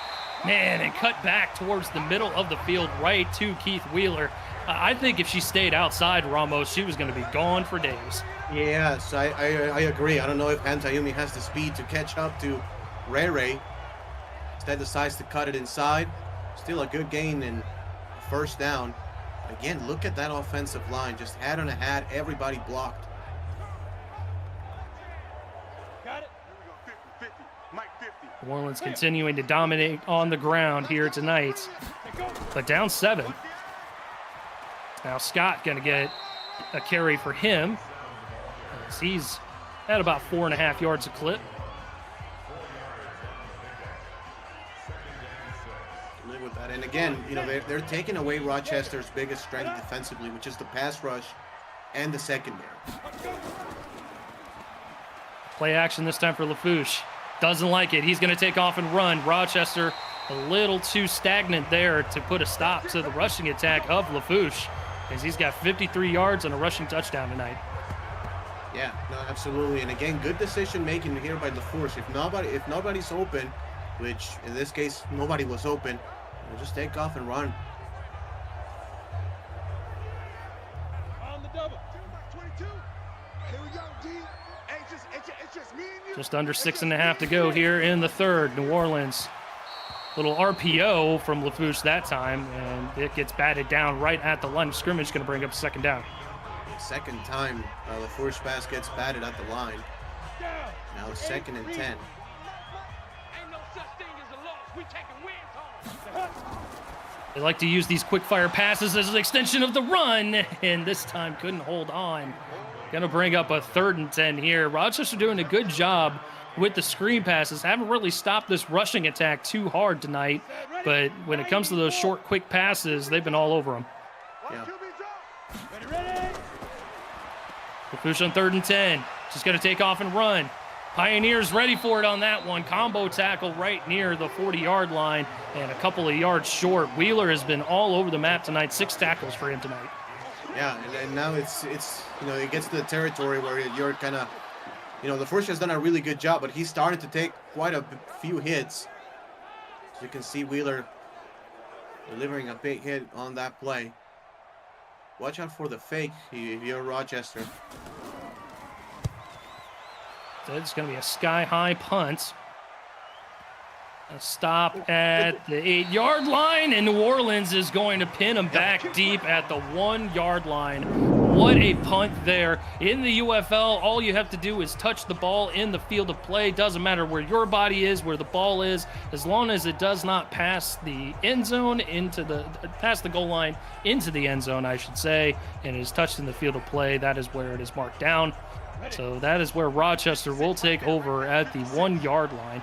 Man, and cut back towards the middle of the field right to Keith Wheeler. I think if she stayed outside Ramos, she was going to be gone for days. Yes, I agree. I don't know if Antayumi has the speed to catch up to Ray. Instead decides to cut it inside. Still a good gain and first down. Again, look at that offensive line. Just hat on a hat. Everybody blocked. New Orleans continuing to dominate on the ground here tonight, but down 7. Now Scott going to get a carry for him. As he's at about 4.5 yards a clip. Live with that. And again, they're taking away Rochester's biggest strength defensively, which is the pass rush and the secondary. Play action this time for Lafouche. Doesn't like it. He's going to take off and run. Rochester a little too stagnant there to put a stop to the rushing attack of Lafouche, as he's got 53 yards and a rushing touchdown tonight. Yeah, no, absolutely. And again, good decision making here by Lafouche. If nobody's open, which in this case nobody was open, just take off and run. On the double. 22. Here we go, D. It's just me and you. Just under 6.5 to go here in the third. New Orleans, little RPO from Lafouche that time, and it gets batted down right at the line of scrimmage. Going to bring up 2nd down. Second time Lafouche pass gets batted at the line. Now 2nd and 10. Ain't no such thing as a loss. We taking wins home. They like to use these quick fire passes as an extension of the run, and this time couldn't hold on. Going to bring up a 3rd and 10 here. Rochester doing a good job with the screen passes. Haven't really stopped this rushing attack too hard tonight, but when it comes to those short, quick passes, they've been all over them. Yeah. Lafouche on 3rd and 10. Just going to take off and run. Pioneers ready for it on that one. Combo tackle right near the 40-yard line and a couple of yards short. Wheeler has been all over the map tonight. 6 tackles for him tonight. Yeah, and now it's it gets to the territory where you're kind of, the Force has done a really good job, but he's starting to take quite a few hits. So you can see Wheeler delivering a big hit on that play. Watch out for the fake if you're Rochester. It's going to be a sky-high punt. A stop at the 8-yard line, and New Orleans is going to pin him back deep at the 1-yard line. What a punt there. In the UFL, all you have to do is touch the ball in the field of play. Doesn't matter where your body is, where the ball is, as long as it does not pass the end zone past the goal line into the end zone, I should say, and is touched in the field of play. That is where it is marked down. So that is where Rochester will take over at the 1-yard line.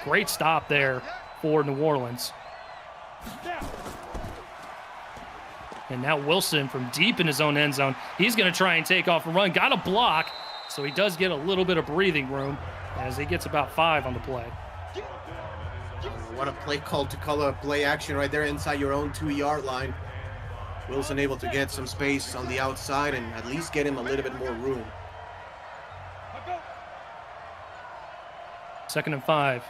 Great stop there for New Orleans. And now Wilson from deep in his own end zone. He's going to try and take off and run. Got a block, so he does get a little bit of breathing room as he gets about 5 on the play. What a play call to call a play action right there inside your own 2-yard line. Wilson able to get some space on the outside and at least get him a little bit more room. 2nd and 5.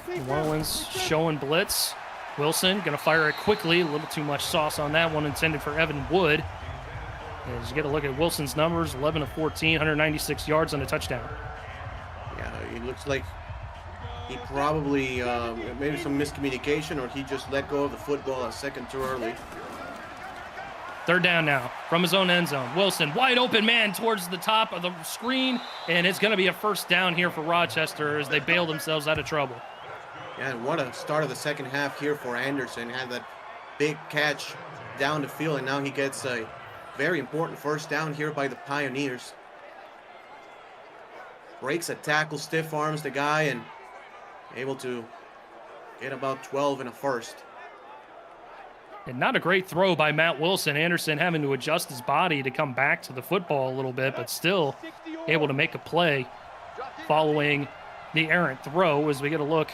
New Orleans showing blitz. Wilson going to fire it quickly. A little too much sauce on that one, intended for Evan Wood. As you get a look at Wilson's numbers, 11 of 14, 196 yards and a touchdown. Yeah, it looks like he probably, maybe some miscommunication, or he just let go of the football a second too early. 3rd down now from his own end zone. Wilson, wide open man towards the top of the screen, and it's going to be a 1st down here for Rochester as they bail themselves out of trouble. Yeah, and what a start of the second half here for Anderson. Had that big catch down the field, and now he gets a very important 1st down here by the Pioneers. Breaks a tackle, stiff arms the guy, and able to get about 12 in a 1st. And not a great throw by Matt Wilson. Anderson having to adjust his body to come back to the football a little bit, but still able to make a play following the errant throw as we get a look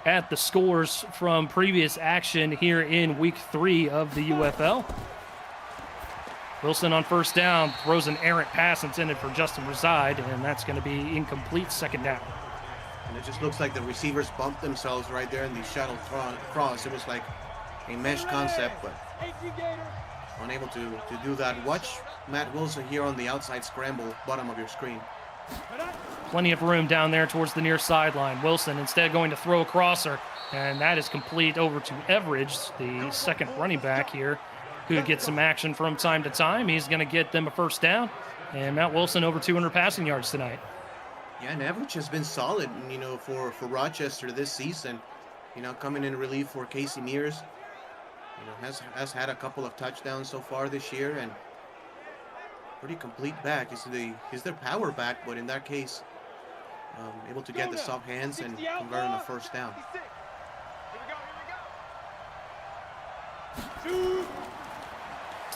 at the scores from previous action here in week 3 of the UFL. Wilson on 1st down throws an errant pass intended for Justin Reside, and that's going to be incomplete 2nd down. And it just looks like the receivers bumped themselves right there in the shuttle cross. It was like a mesh concept, but unable to do that. Watch Matt Wilson here on the outside scramble, bottom of your screen. Plenty of room down there towards the near sideline. Wilson instead going to throw a crosser, and that is complete over to Everidge, the 2nd running back here, who gets some action from time to time. He's going to get them a 1st down, and Matt Wilson over 200 passing yards tonight. Yeah, and Everidge has been solid, for Rochester this season. Coming in relief for Casey Mears. Has had a couple of touchdowns so far this year, and pretty complete back. He's their power back, but in that case, able to get the soft hands and convert on a 1st down. 1st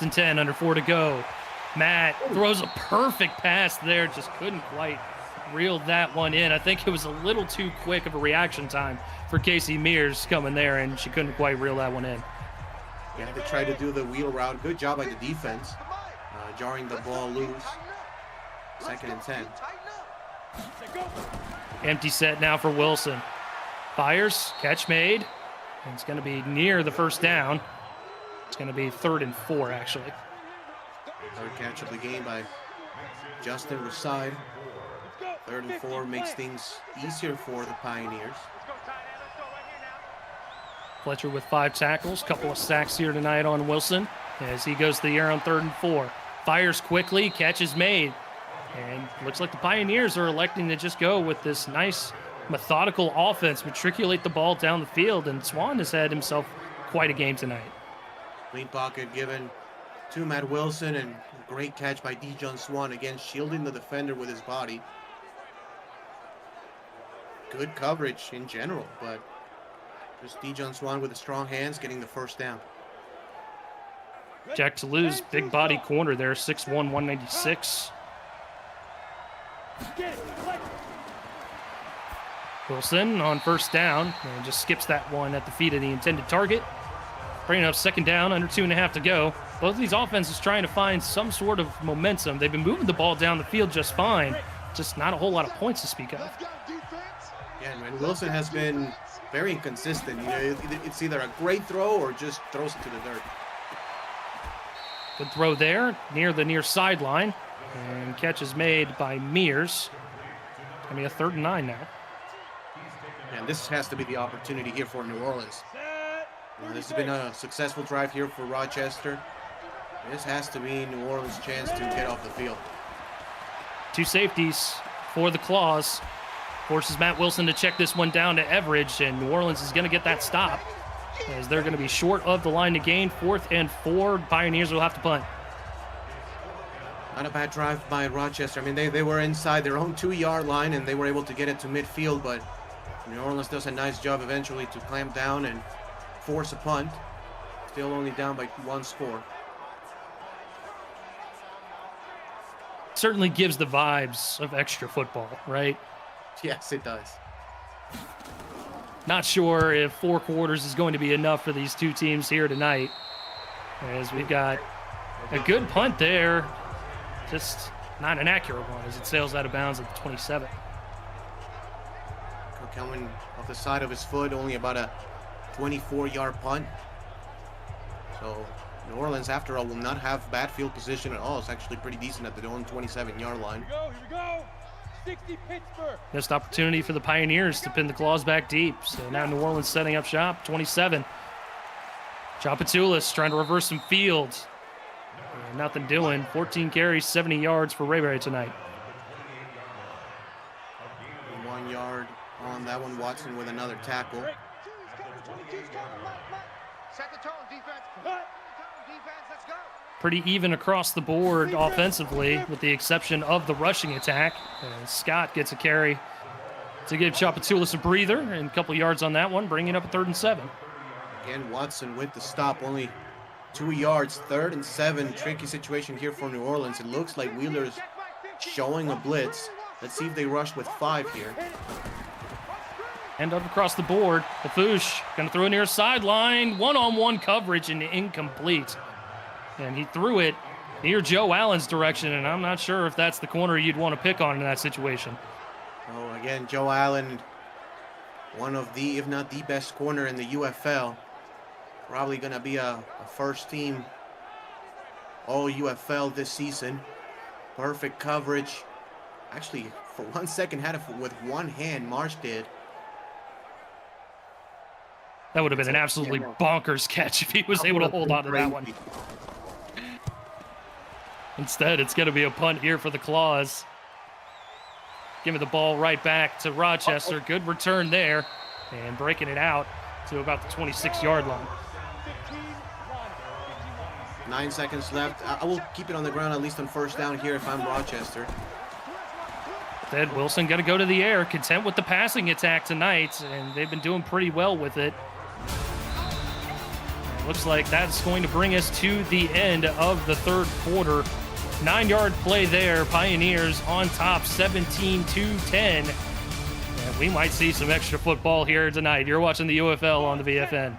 and 10, under 4 to go. Matt throws a perfect pass there, just couldn't quite reel that one in. I think it was a little too quick of a reaction time for Casey Mears coming there, and she couldn't quite reel that one in. Yeah, they tried to do the wheel route. Good job by the defense, jarring the ball loose. 2nd and 10. Empty set now for Wilson. Fires, catch made. And it's going to be near the 1st down. It's going to be 3rd and 4, actually. 3rd catch of the game by Justin Reside. 3rd and 4 makes things easier for the Pioneers. Fletcher with 5 tackles, couple of sacks here tonight on Wilson as he goes to the air on 3rd and 4. Fires quickly, catch is made. And looks like the Pioneers are electing to just go with this nice methodical offense, matriculate the ball down the field, and Swan has had himself quite a game tonight. Clean pocket given to Matt Wilson, and a great catch by Dijon Swan, again shielding the defender with his body. Good coverage in general, but just Dijon Swan with the strong hands getting the 1st down. Jack Toulouse, big body corner there, 6'1", 196. Wilson on first down and just skips that one at the feet of the intended target. Bringing up second down, under 2.5 to go. Both of these offenses trying to find some sort of momentum. They've been moving the ball down the field just fine, just not a whole lot of points to speak of. Yeah, and Wilson has been very inconsistent. You know, it's either a great throw or just throws it to the dirt. Good throw there, near sideline. And catch is made by Mears. Gonna be a 3rd and 9 now. And this has to be the opportunity here for New Orleans. This has been a successful drive here for Rochester. This has to be New Orleans' chance to get off the field. 2 safeties for the Claws. Forces Matt Wilson to check this one down to Everidge, and New Orleans is going to get that stop as they're going to be short of the line to gain. 4th and 4. Pioneers will have to punt. Not a bad drive by Rochester. I mean, they were inside their own 2-yard line, and they were able to get it to midfield, but New Orleans does a nice job eventually to clamp down and force a punt. Still only down by 1 score. Certainly gives the vibes of extra football, right? Yes, it does. Not sure if 4 quarters is going to be enough for these two teams here tonight, as we've got a good punt there, just not an accurate one as it sails out of bounds at the 27. Coming off the side of his foot, only about a 24-yard punt. So New Orleans, after all, will not have bad field position at all. It's actually pretty decent at their own 27-yard line. Here we go. 60 Pittsburgh. Missed opportunity for the Pioneers to pin the Claws back deep. So now New Orleans setting up shop, 27. Chapatulis trying to reverse some field. Nothing doing. 14 carries, 70 yards for Ray Ray tonight. 1 yard on that one. Watson with another tackle. Set the tone, defense. Let's go. Pretty even across the board offensively, with the exception of the rushing attack. Scott gets a carry to give Chapatulis a breather, and a couple yards on that one, bringing up a 3rd and 7. Again, Watson with the stop, only 2 yards, 3rd and 7. Tricky situation here for New Orleans. It looks like Wheeler's showing a blitz. Let's see if they rush with 5 here. End up across the board. Lafouche going to throw it near sideline. One-on-one coverage and incomplete. And he threw it near Joe Allen's direction, and I'm not sure if that's the corner you'd want to pick on in that situation. Oh, again, Joe Allen, one of the, if not the best corner in the UFL. Probably going to be a first-team All-UFL this season. Perfect coverage. Actually, for 1 second, had it with one hand, Marsh did. That would have been an absolutely bonkers catch if he was able to hold on to that one. Instead, it's going to be a punt here for the Claws. Giving the ball right back to Rochester. Good return there. And breaking it out to about the 26-yard line. 9 seconds left. I will keep it on the ground, at least on first down here if I'm Rochester. Instead, Wilson got to go to the air, content with the passing attack tonight, and they've been doing pretty well with it. And it looks like that's going to bring us to the end of the 3rd quarter. 9-yard play there. Pioneers on top, 17-10. And we might see some extra football here tonight. You're watching the UFL on the VFN.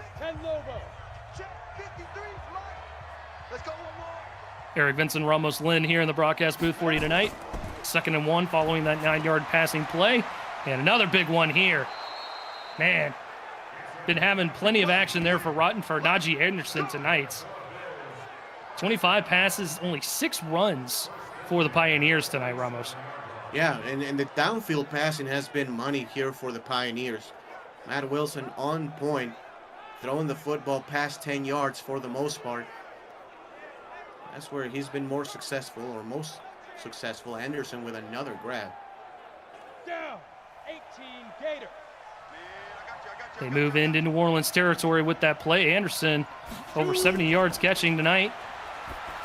Eric Vincent Ramos Lynn here in the broadcast booth for you tonight. 2nd and 1 following that 9-yard passing play. And another big one here. Man, been having plenty of action there for Najee Anderson tonight. 25 passes, only 6 runs for the Pioneers tonight, Ramos. Yeah, and the downfield passing has been money here for the Pioneers. Matt Wilson on point, throwing the football past 10 yards for the most part. That's where he's been more successful, or most successful. Anderson with another grab. Down, 18 Gator. They move into New Orleans territory with that play. Anderson over 70 yards catching tonight.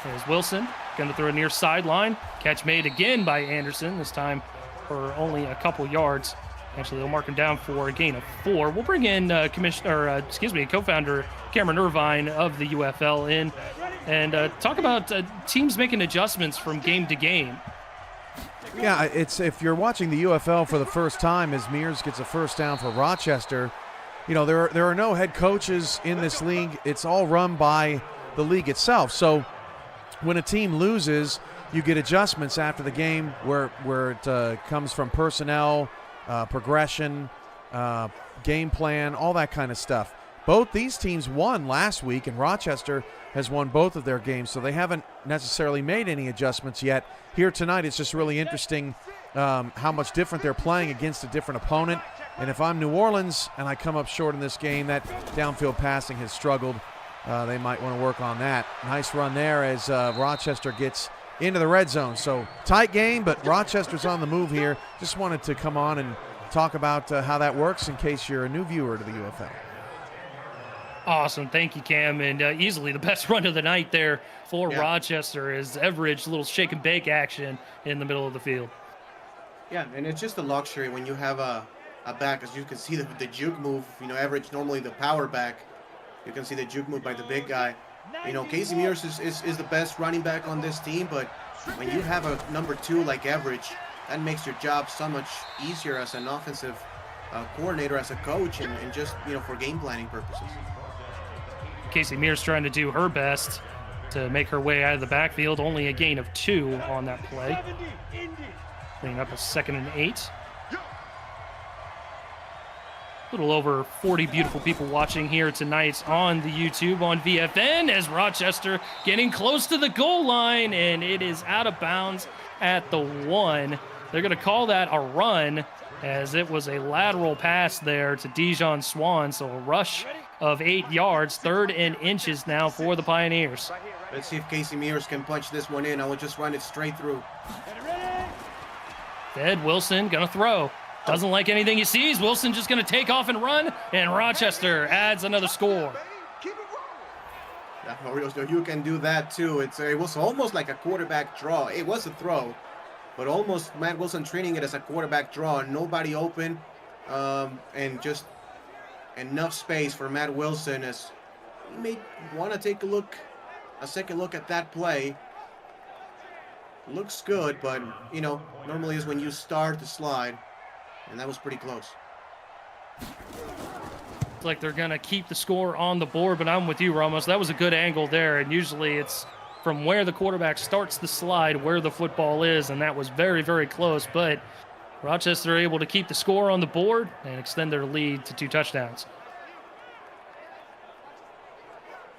There's Wilson going to throw it near sideline. Catch made again by Anderson, this time for only a couple yards. Actually, they'll mark him down for a gain of 4. We'll bring in co-founder Cameron Irvine of the UFL in and talk about teams making adjustments from game to game. Yeah, it's if you're watching the UFL for the first time as Mears gets a first down for Rochester, you know, there are no head coaches in this league. It's all run by the league itself. So when a team loses, you get adjustments after the game where it comes from personnel, progression, game plan, all that kind of stuff. Both these teams won last week, and Rochester has won both of their games, so they haven't necessarily made any adjustments yet. Here tonight, it's just really interesting how much different they're playing against a different opponent. And if I'm New Orleans and I come up short in this game, that downfield passing has struggled. They might want to work on that. Nice run there as Rochester gets into the red zone. So tight game, but Rochester's on the move here. Just wanted to come on and talk about how that works in case you're a new viewer to the UFL. Awesome. Thank you, Cam. And easily the best run of the night there for Rochester is Everidge, little shake and bake action in the middle of the field. Yeah, and it's just a luxury when you have a back, as you can see the juke move. You know, Everidge normally the power back. You can see the juke move by the big guy. You know, Casey Mears is the best running back on this team, but when you have a number 2 like Everidge, that makes your job so much easier as an offensive coordinator, as a coach, and just, you know, for game planning purposes. Casey Mears trying to do her best to make her way out of the backfield. Only a gain of 2 on that play. Cleaning up a 2nd and 8. A little over 40 beautiful people watching here tonight on the YouTube on VFN as Rochester getting close to the goal line, and it is out of bounds at the 1. They're going to call that a run as it was a lateral pass there to Dijon Swan, so a rush of 8 yards, 3rd and inches now for the Pioneers. Let's see if Casey Mears can punch this one in. I will just run it straight through. Ed Wilson going to throw. Doesn't like anything he sees. Wilson just going to take off and run, and Rochester adds another score. You can do that too. It was almost like a quarterback draw. It was a throw, but almost Matt Wilson treating it as a quarterback draw. Nobody open, and just enough space for Matt Wilson as he may want to take a second look at that play. Looks good, but you know, normally is when you start the slide. And that was pretty close. It's like they're going to keep the score on the board, but I'm with you, Ramos. That was a good angle there, and usually it's from where the quarterback starts the slide where the football is, and that was very, very close. But Rochester able to keep the score on the board and extend their lead to 2 touchdowns.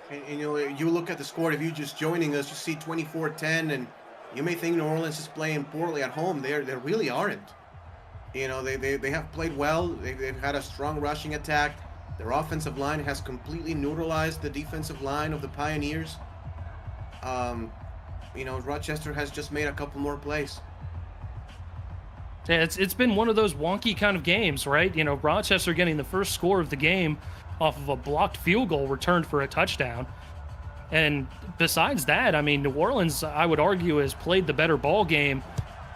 And you know, you look at the score, if you're just joining us, you see 24-10, and you may think New Orleans is playing poorly at home. They really aren't. You know, they have played well. They've had a strong rushing attack. Their offensive line has completely neutralized the defensive line of the Pioneers. You know, Rochester has just made a couple more plays. Yeah, it's been one of those wonky kind of games, right? You know, Rochester getting the first score of the game off of a blocked field goal returned for a touchdown. And besides that, I mean, New Orleans, I would argue, has played the better ball game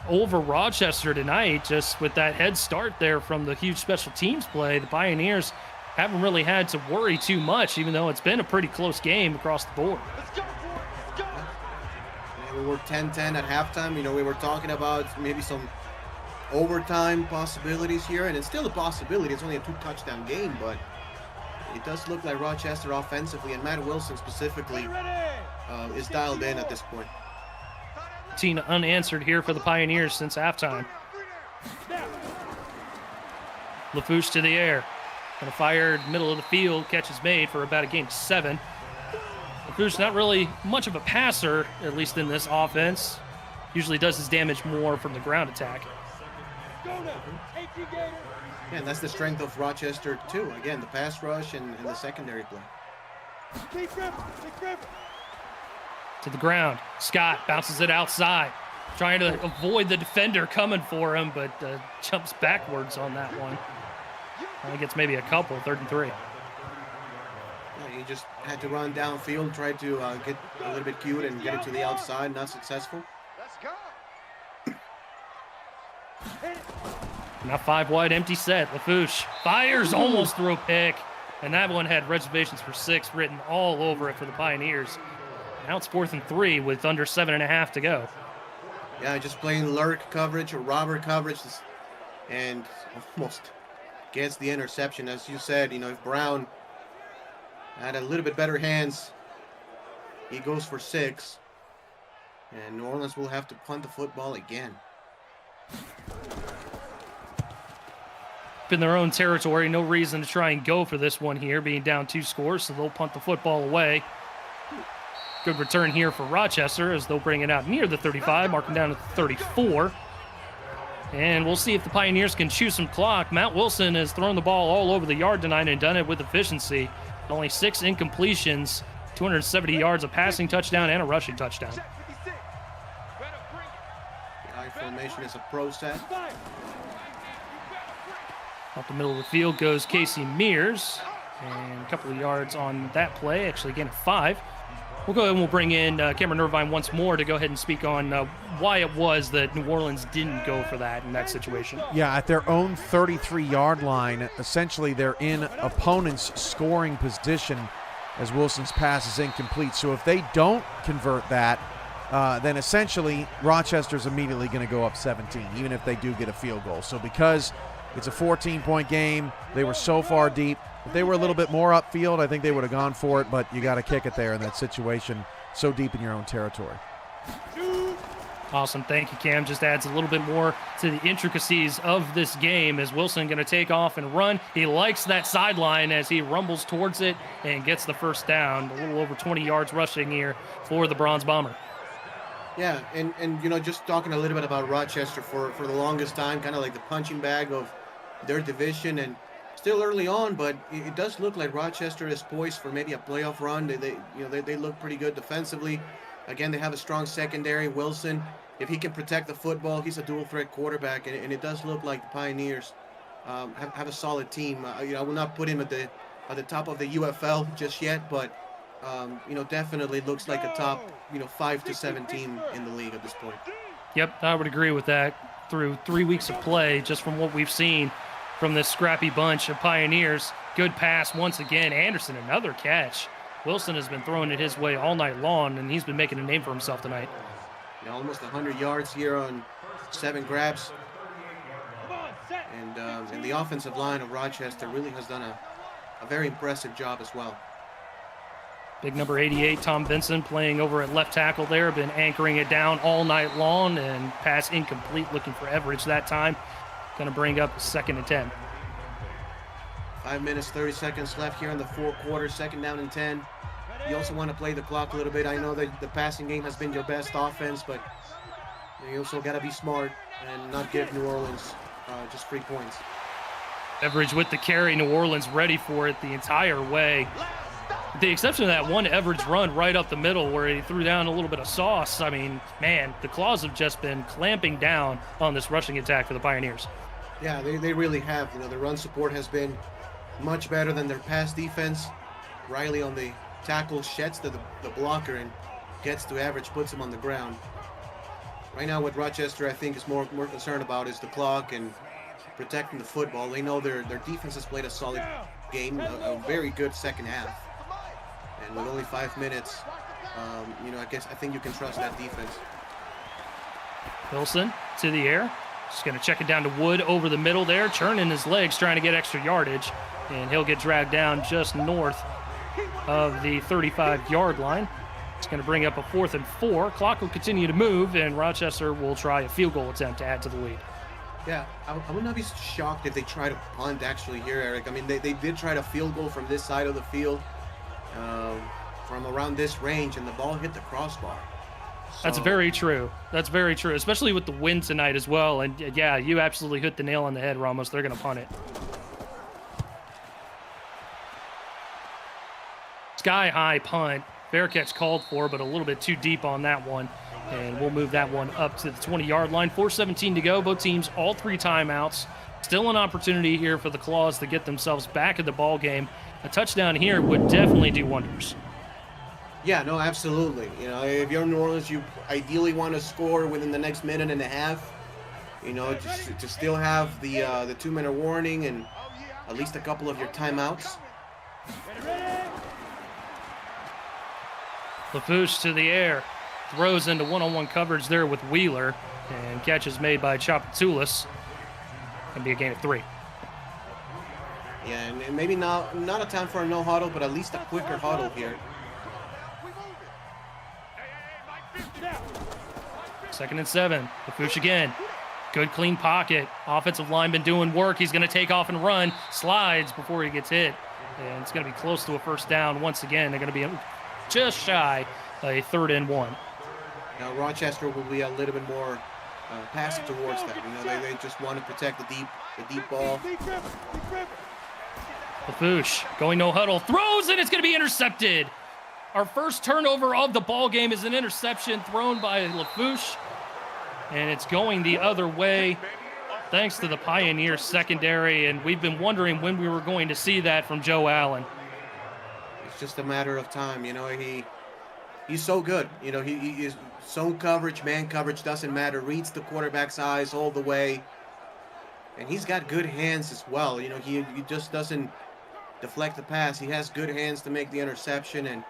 over Rochester tonight, just with that head start there from the huge special teams play. The Pioneers haven't really had to worry too much, even though it's been a pretty close game across the board. Yeah, we were 10-10 at halftime. You know, we were talking about maybe some overtime possibilities here, and it's still a possibility. It's only a 2-touchdown game, but it does look like Rochester offensively, and Matt Wilson specifically, is dialed in at this point. Unanswered here for the Pioneers since halftime. LaFouche to the air. Going to fire middle of the field. Catch is made for about a gain of 7. LaFouche not really much of a passer, at least in this offense. Usually does his damage more from the ground attack. Yeah, and that's the strength of Rochester too. Again, the pass rush and the secondary play. To the ground. Scott bounces it outside, trying to avoid the defender coming for him, but jumps backwards on that one. Only gets maybe a couple, 3rd and 3. Yeah, he just had to run downfield, try to get a little bit cute and get it to the outside, not successful. Now 5 wide, empty set. LaFouche fires, almost threw a pick, and that one had reservations for 6 written all over it for the Pioneers. Now it's 4th and 3 with under 7.5 to go. Yeah, just playing lurk coverage or robber coverage, and almost gets the interception. As you said, if Brown had a little bit better hands, he goes for 6. And New Orleans will have to punt the football again. In their own territory, no reason to try and go for this one here, being down 2 scores, so they'll punt the football away. Good return here for Rochester as they'll bring it out near the 35, marking down to the 34. And we'll see if the Pioneers can chew some clock. Matt Wilson has thrown the ball all over the yard tonight and done it with efficiency. Only 6 incompletions, 270 yards, a passing touchdown, and a rushing touchdown. The I formation is a pro set. Up the middle of the field goes Casey Mears. And a couple of yards on that play, actually again a 5. We'll go ahead and we'll bring in Cameron Irvine once more to go ahead and speak on why it was that New Orleans didn't go for that in that situation. Yeah, at their own 33-yard line, essentially they're in opponent's scoring position as Wilson's pass is incomplete. So if they don't convert that, then essentially Rochester's immediately going to go up 17, even if they do get a field goal. So because it's a 14-point game, they were so far deep. If they were a little bit more upfield, I think they would have gone for it, but you got to kick it there in that situation, so deep in your own territory. Awesome. Thank you, Cam. Just adds a little bit more to the intricacies of this game as Wilson going to take off and run. He likes that sideline as he rumbles towards it and gets the first down. A little over 20 yards rushing here for the Bronze Bomber. Yeah, and just talking a little bit about Rochester for the longest time, kind of like the punching bag of their division, and still early on, but it does look like Rochester is poised for maybe a playoff run. They look pretty good defensively. Again, they have a strong secondary. Wilson, if he can protect the football, he's a dual threat quarterback, and it does look like the Pioneers have a solid team. I will not put him at the top of the UFL just yet, but definitely looks like a top 5 to 7 team in the league at this point. Yep, I would agree with that. Through 3 weeks of play, just from what we've seen from this scrappy bunch of Pioneers. Good pass once again. Anderson, another catch. Wilson has been throwing it his way all night long, and he's been making a name for himself tonight. Almost 100 yards here on 7 grabs. And the offensive line of Rochester really has done a very impressive job as well. Big number 88, Tom Vincent, playing over at left tackle there, been anchoring it down all night long, and pass incomplete, looking for Everidge that time. Going to bring up 2nd and 10. 5 minutes, 30 seconds left here in the 4th quarter, 2nd down and 10. You also want to play the clock a little bit. I know that the passing game has been your best offense, but you also got to be smart and not give New Orleans just 3 points. Everidge with the carry, New Orleans ready for it the entire way. With the exception of that one Everidge run right up the middle where he threw down a little bit of sauce. I mean, man, the Claws have just been clamping down on this rushing attack for the Pioneers. Yeah, they really have. The run support has been much better than their pass defense. Riley on the tackle sheds the blocker and gets to Everidge, puts him on the ground. Right now what Rochester I think is more concerned about is the clock and protecting the football. They know their defense has played a solid game, a very good second half. And with only 5 minutes, I think you can trust that defense. Wilson to the air. Just going to check it down to Wood over the middle there, churning his legs, trying to get extra yardage. And he'll get dragged down just north of the 35-yard line. It's going to bring up a 4th and 4. Clock will continue to move, and Rochester will try a field goal attempt to add to the lead. Yeah, I would not be shocked if they try to punt actually here, Eric. I mean, they did try to field goal from this side of the field, from around this range, and the ball hit the crossbar. That's very true. That's very true, especially with the wind tonight as well. And yeah, you absolutely hit the nail on the head, Ramos. They're going to punt it. Sky-high punt. Fair catch called for, but a little bit too deep on that one. And we'll move that one up to the 20-yard line. 4:17 to go. Both teams, all 3 timeouts. Still an opportunity here for the Claws to get themselves back in the ball game. A touchdown here would definitely do wonders. Yeah, no, absolutely. If you're in New Orleans, you ideally want to score within the next minute and a half. To still have the 2-minute warning and at least a couple of your timeouts. Lafouche to the air. throws into one-on-one coverage there with Wheeler, and catch is made by Chapatulis. Gonna be a gain of 3. Yeah, and maybe not a time for a no huddle, but at least a quicker huddle here. 2nd and 7. LaFouche again. Good clean pocket. Offensive lineman doing work. He's going to take off and run. Slides before he gets hit. And it's going to be close to a first down once again. They're going to be just shy of a 3rd and 1. Now Rochester will be a little bit more passive towards that. You know, they just want to protect the deep ball. LaFouche going no huddle. Throws and it's going to be intercepted. Our first turnover of the ball game is an interception thrown by LaFouche. And it's going the other way thanks to the Pioneer secondary. And we've been wondering when we were going to see that from Joe Allen. It's just a matter of time. You know, he's so good. You know, he is zone coverage, man coverage, doesn't matter. Reads the quarterback's eyes all the way. And he's got good hands as well. You know, he just doesn't deflect the pass. He has good hands to make the interception. And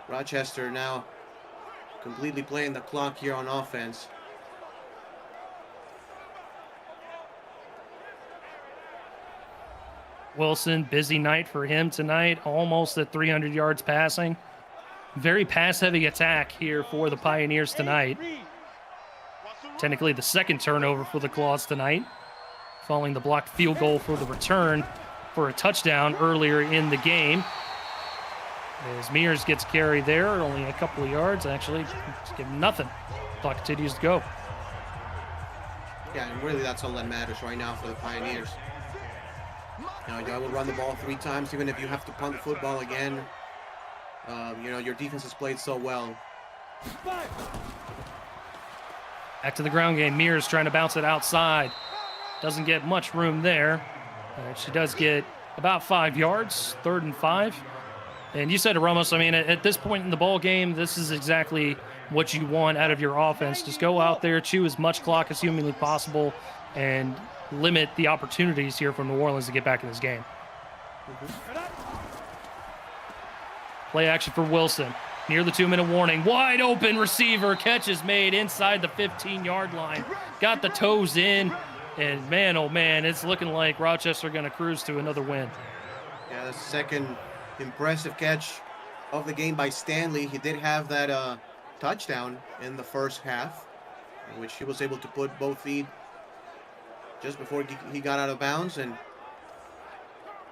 Rochester now completely playing the clock here on offense. Wilson, busy night for him tonight, almost at 300 yards passing. Very pass-heavy attack here for the Pioneers tonight. Technically the 2nd turnover for the Claws tonight, following the blocked field goal for the return for a touchdown earlier in the game. As Mears gets carried there, only a couple of yards, actually. Just give him nothing. Clock continues to go. Yeah, and really that's all that matters right now for the Pioneers. You know, you will run the ball 3 times, even if you have to punt the football again. You know, your defense has played so well. Back to the ground game. Mears trying to bounce it outside. Doesn't get much room there. She does get about 5 yards, 3rd and 5. And you said to Ramos, I mean, at this point in the ball game, this is exactly what you want out of your offense. Just go out there, chew as much clock as humanly possible, and limit the opportunities here for New Orleans to get back in this game. Play action for Wilson. Near the 2-minute warning. Wide open receiver. Catch is made inside the 15-yard line. Got the toes in. And man, oh man, it's looking like Rochester going to cruise to another win. Yeah, the second impressive catch of the game by Stanley. He did have that touchdown in the first half, in which he was able to put both feet just before he got out of bounds, and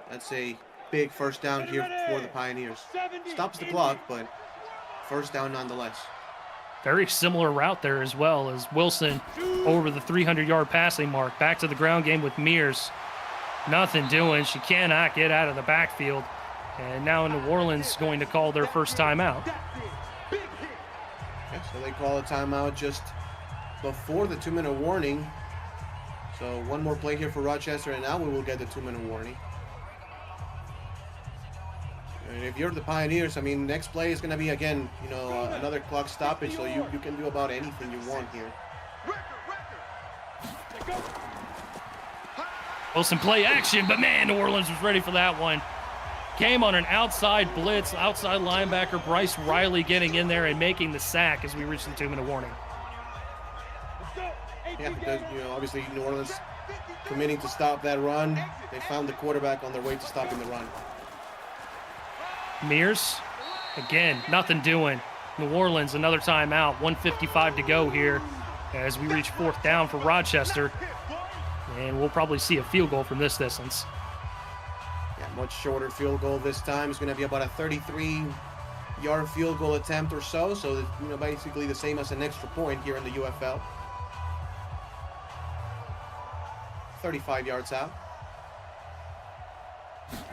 that's a big first down here for the Pioneers. Stops the clock, but first down nonetheless. Very similar route there as well, as Wilson over the 300-yard passing mark. Back to the ground game with Mears. Nothing doing. She cannot get out of the backfield. And now New Orleans going to call their first timeout. Yeah, so they call a timeout just before the 2-minute warning. So one more play here for Rochester, and now we will get the 2-minute warning. And if you're the Pioneers, I mean, next play is going to be, again, you know, another clock stoppage, so you can do about anything you want here. Wilson play action, but man, New Orleans was ready for that one. Came on an outside blitz, outside linebacker Bryce Riley getting in there and making the sack as we reach the 2-minute warning. Yeah, because, you know, obviously New Orleans committing to stop that run. They found the quarterback on their way to stopping the run. Mears, again, nothing doing. New Orleans, another timeout, 1:55 to go here as we reach 4th down for Rochester. And we'll probably see a field goal from this distance. Yeah, much shorter field goal this time. It's going to be about a 33-yard field goal attempt or so. So, you know, basically the same as an extra point here in the UFL. 35 yards out.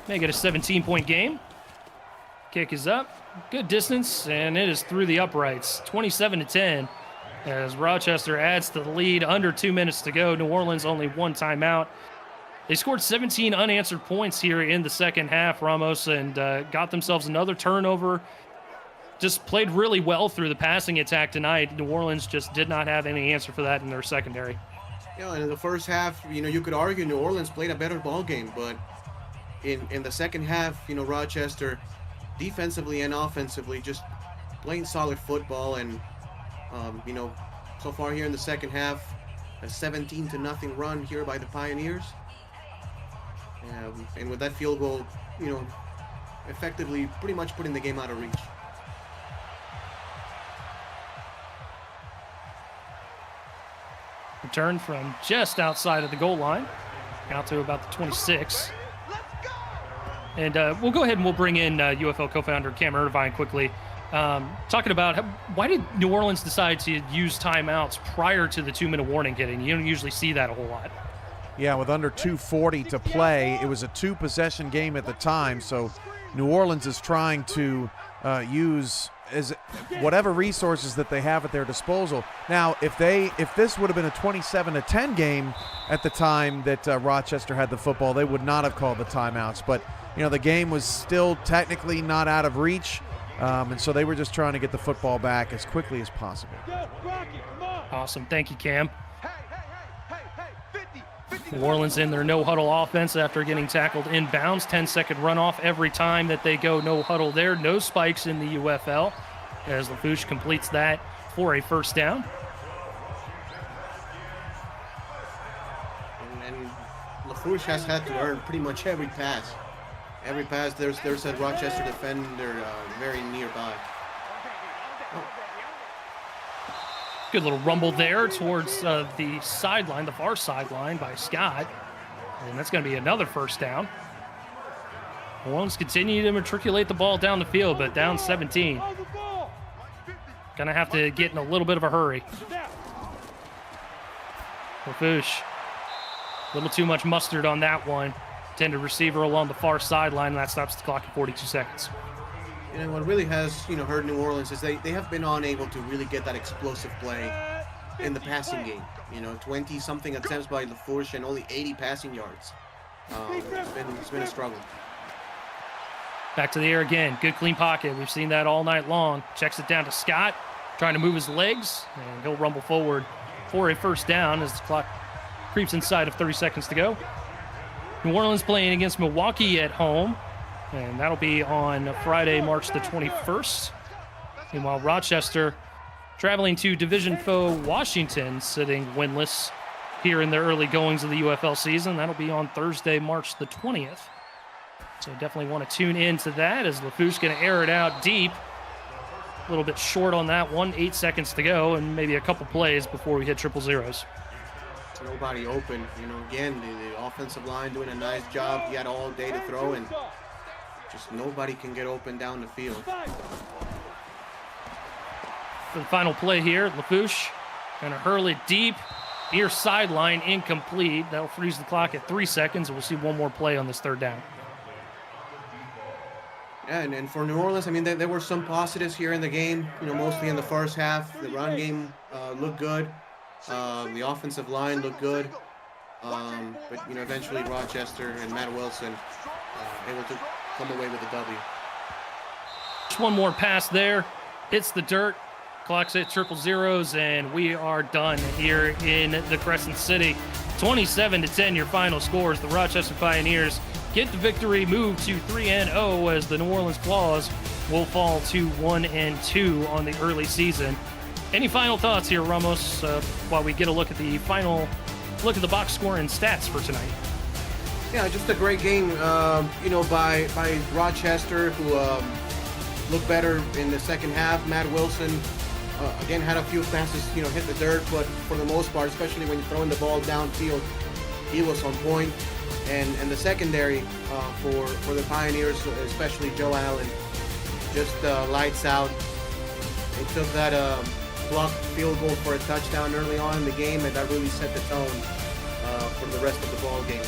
Make it a 17-point game. Kick is up. Good distance, and it is through the uprights. 27-10 as Rochester adds to the lead. Under 2 minutes to go. New Orleans only 1 timeout. They scored 17 unanswered points here in the second half, Ramos, and got themselves another turnover. Just played really well through the passing attack tonight. New Orleans just did not have any answer for that in their secondary. You know, and in the first half, you know, you could argue New Orleans played a better ball game, but in the second half, you know, Rochester defensively and offensively just playing solid football, and so far here in the second half, a 17-0 run here by the Pioneers, and with that field goal, effectively pretty much putting the game out of reach. Return from just outside of the goal line, out to about the 26. And we'll go ahead and we'll bring in UFL co-founder Cam Irvine quickly. Talking about why did New Orleans decide to use timeouts prior to the 2-minute warning hitting? You don't usually see that a whole lot. Yeah, with under 2:40 to play, it was a 2-possession game at the time, so New Orleans is trying to use whatever resources that they have at their disposal. Now, if this would have been a 27-10 game at the time that Rochester had the football, they would not have called the timeouts. But the game was still technically not out of reach, and so they were just trying to get the football back as quickly as possible. Awesome, thank you, Cam. New Orleans in their no-huddle offense after getting tackled inbounds. 10-second runoff every time that they go no-huddle there. No spikes in the UFL as LaFouche completes that for a first down. And LaFouche has had to earn pretty much every pass. Every pass, there's a Rochester defender very nearby. Good little rumble there towards the sideline, the far sideline by Scott. And that's going to be another first down. New Orleans continue to matriculate the ball down the field, but down 17. Going to have to get in a little bit of a hurry. LaFouche, a little too much mustard on that one. Intended receiver along the far sideline, and that stops the clock at 42 seconds. What really has, hurt New Orleans is they have been unable to really get that explosive play in the passing game. 20-something attempts by LaFouche and only 80 passing yards. It's been a struggle. Back to the air again. Good clean pocket. We've seen that all night long. Checks it down to Scott, trying to move his legs, and he'll rumble forward for a first down as the clock creeps inside of 30 seconds to go. New Orleans playing against Milwaukee at home, and that'll be on Friday, March the 21st. Meanwhile, Rochester traveling to division foe Washington, sitting winless here in the early goings of the UFL season. That'll be on Thursday, March the 20th. So definitely want to tune into that as LaFouche going to air it out deep. A little bit short on that one, 8 seconds to go, and maybe a couple plays before we hit triple zeros. Nobody open. Again, the offensive line doing a nice job. He had all day to throw, and just nobody can get open down the field. For the final play here, LaFouche going to hurl it deep, near sideline, incomplete. That'll freeze the clock at 3 seconds, and we'll see one more play on this third down. Yeah, and for New Orleans, there were some positives here in the game, mostly in the first half. The run game looked good. The offensive line looked good. But, eventually Rochester and Matt Wilson able to come away with a W. Just one more pass there. Hits the dirt. Clock's at triple zeros, and we are done here in the Crescent City. 27-10 your final scores. The Rochester Pioneers get the victory, move to 3-0 as the New Orleans Claws will fall to 1-2 on the early season. Any final thoughts here, Ramos, while we get a look at the final look at the box score and stats for tonight? Yeah, just a great game, by Rochester, who looked better in the second half. Matt Wilson, again, had a few passes, hit the dirt, but for the most part, especially when you're throwing the ball downfield, he was on point. And the secondary for the Pioneers, especially Joe Allen, just lights out. They took that blocked field goal for a touchdown early on in the game, and that really set the tone for the rest of the ball game.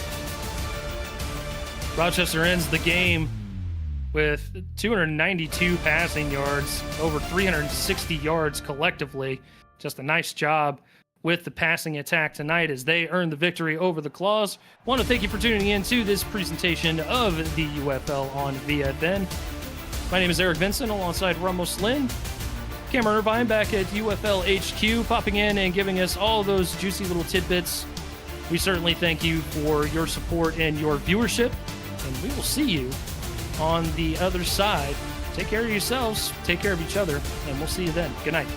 Rochester ends the game with 292 passing yards, over 360 yards collectively. Just a nice job with the passing attack tonight as they earn the victory over the Claws. Want to thank you for tuning in to this presentation of the UFL on VFN. My name is Eric Vincent alongside Ramos Lynn. Cameron Irvine back at UFL HQ, popping in and giving us all those juicy little tidbits. We certainly thank you for your support and your viewership, and we will see you on the other side. take care of yourselves, take care of each other, and we'll see you then. Good night.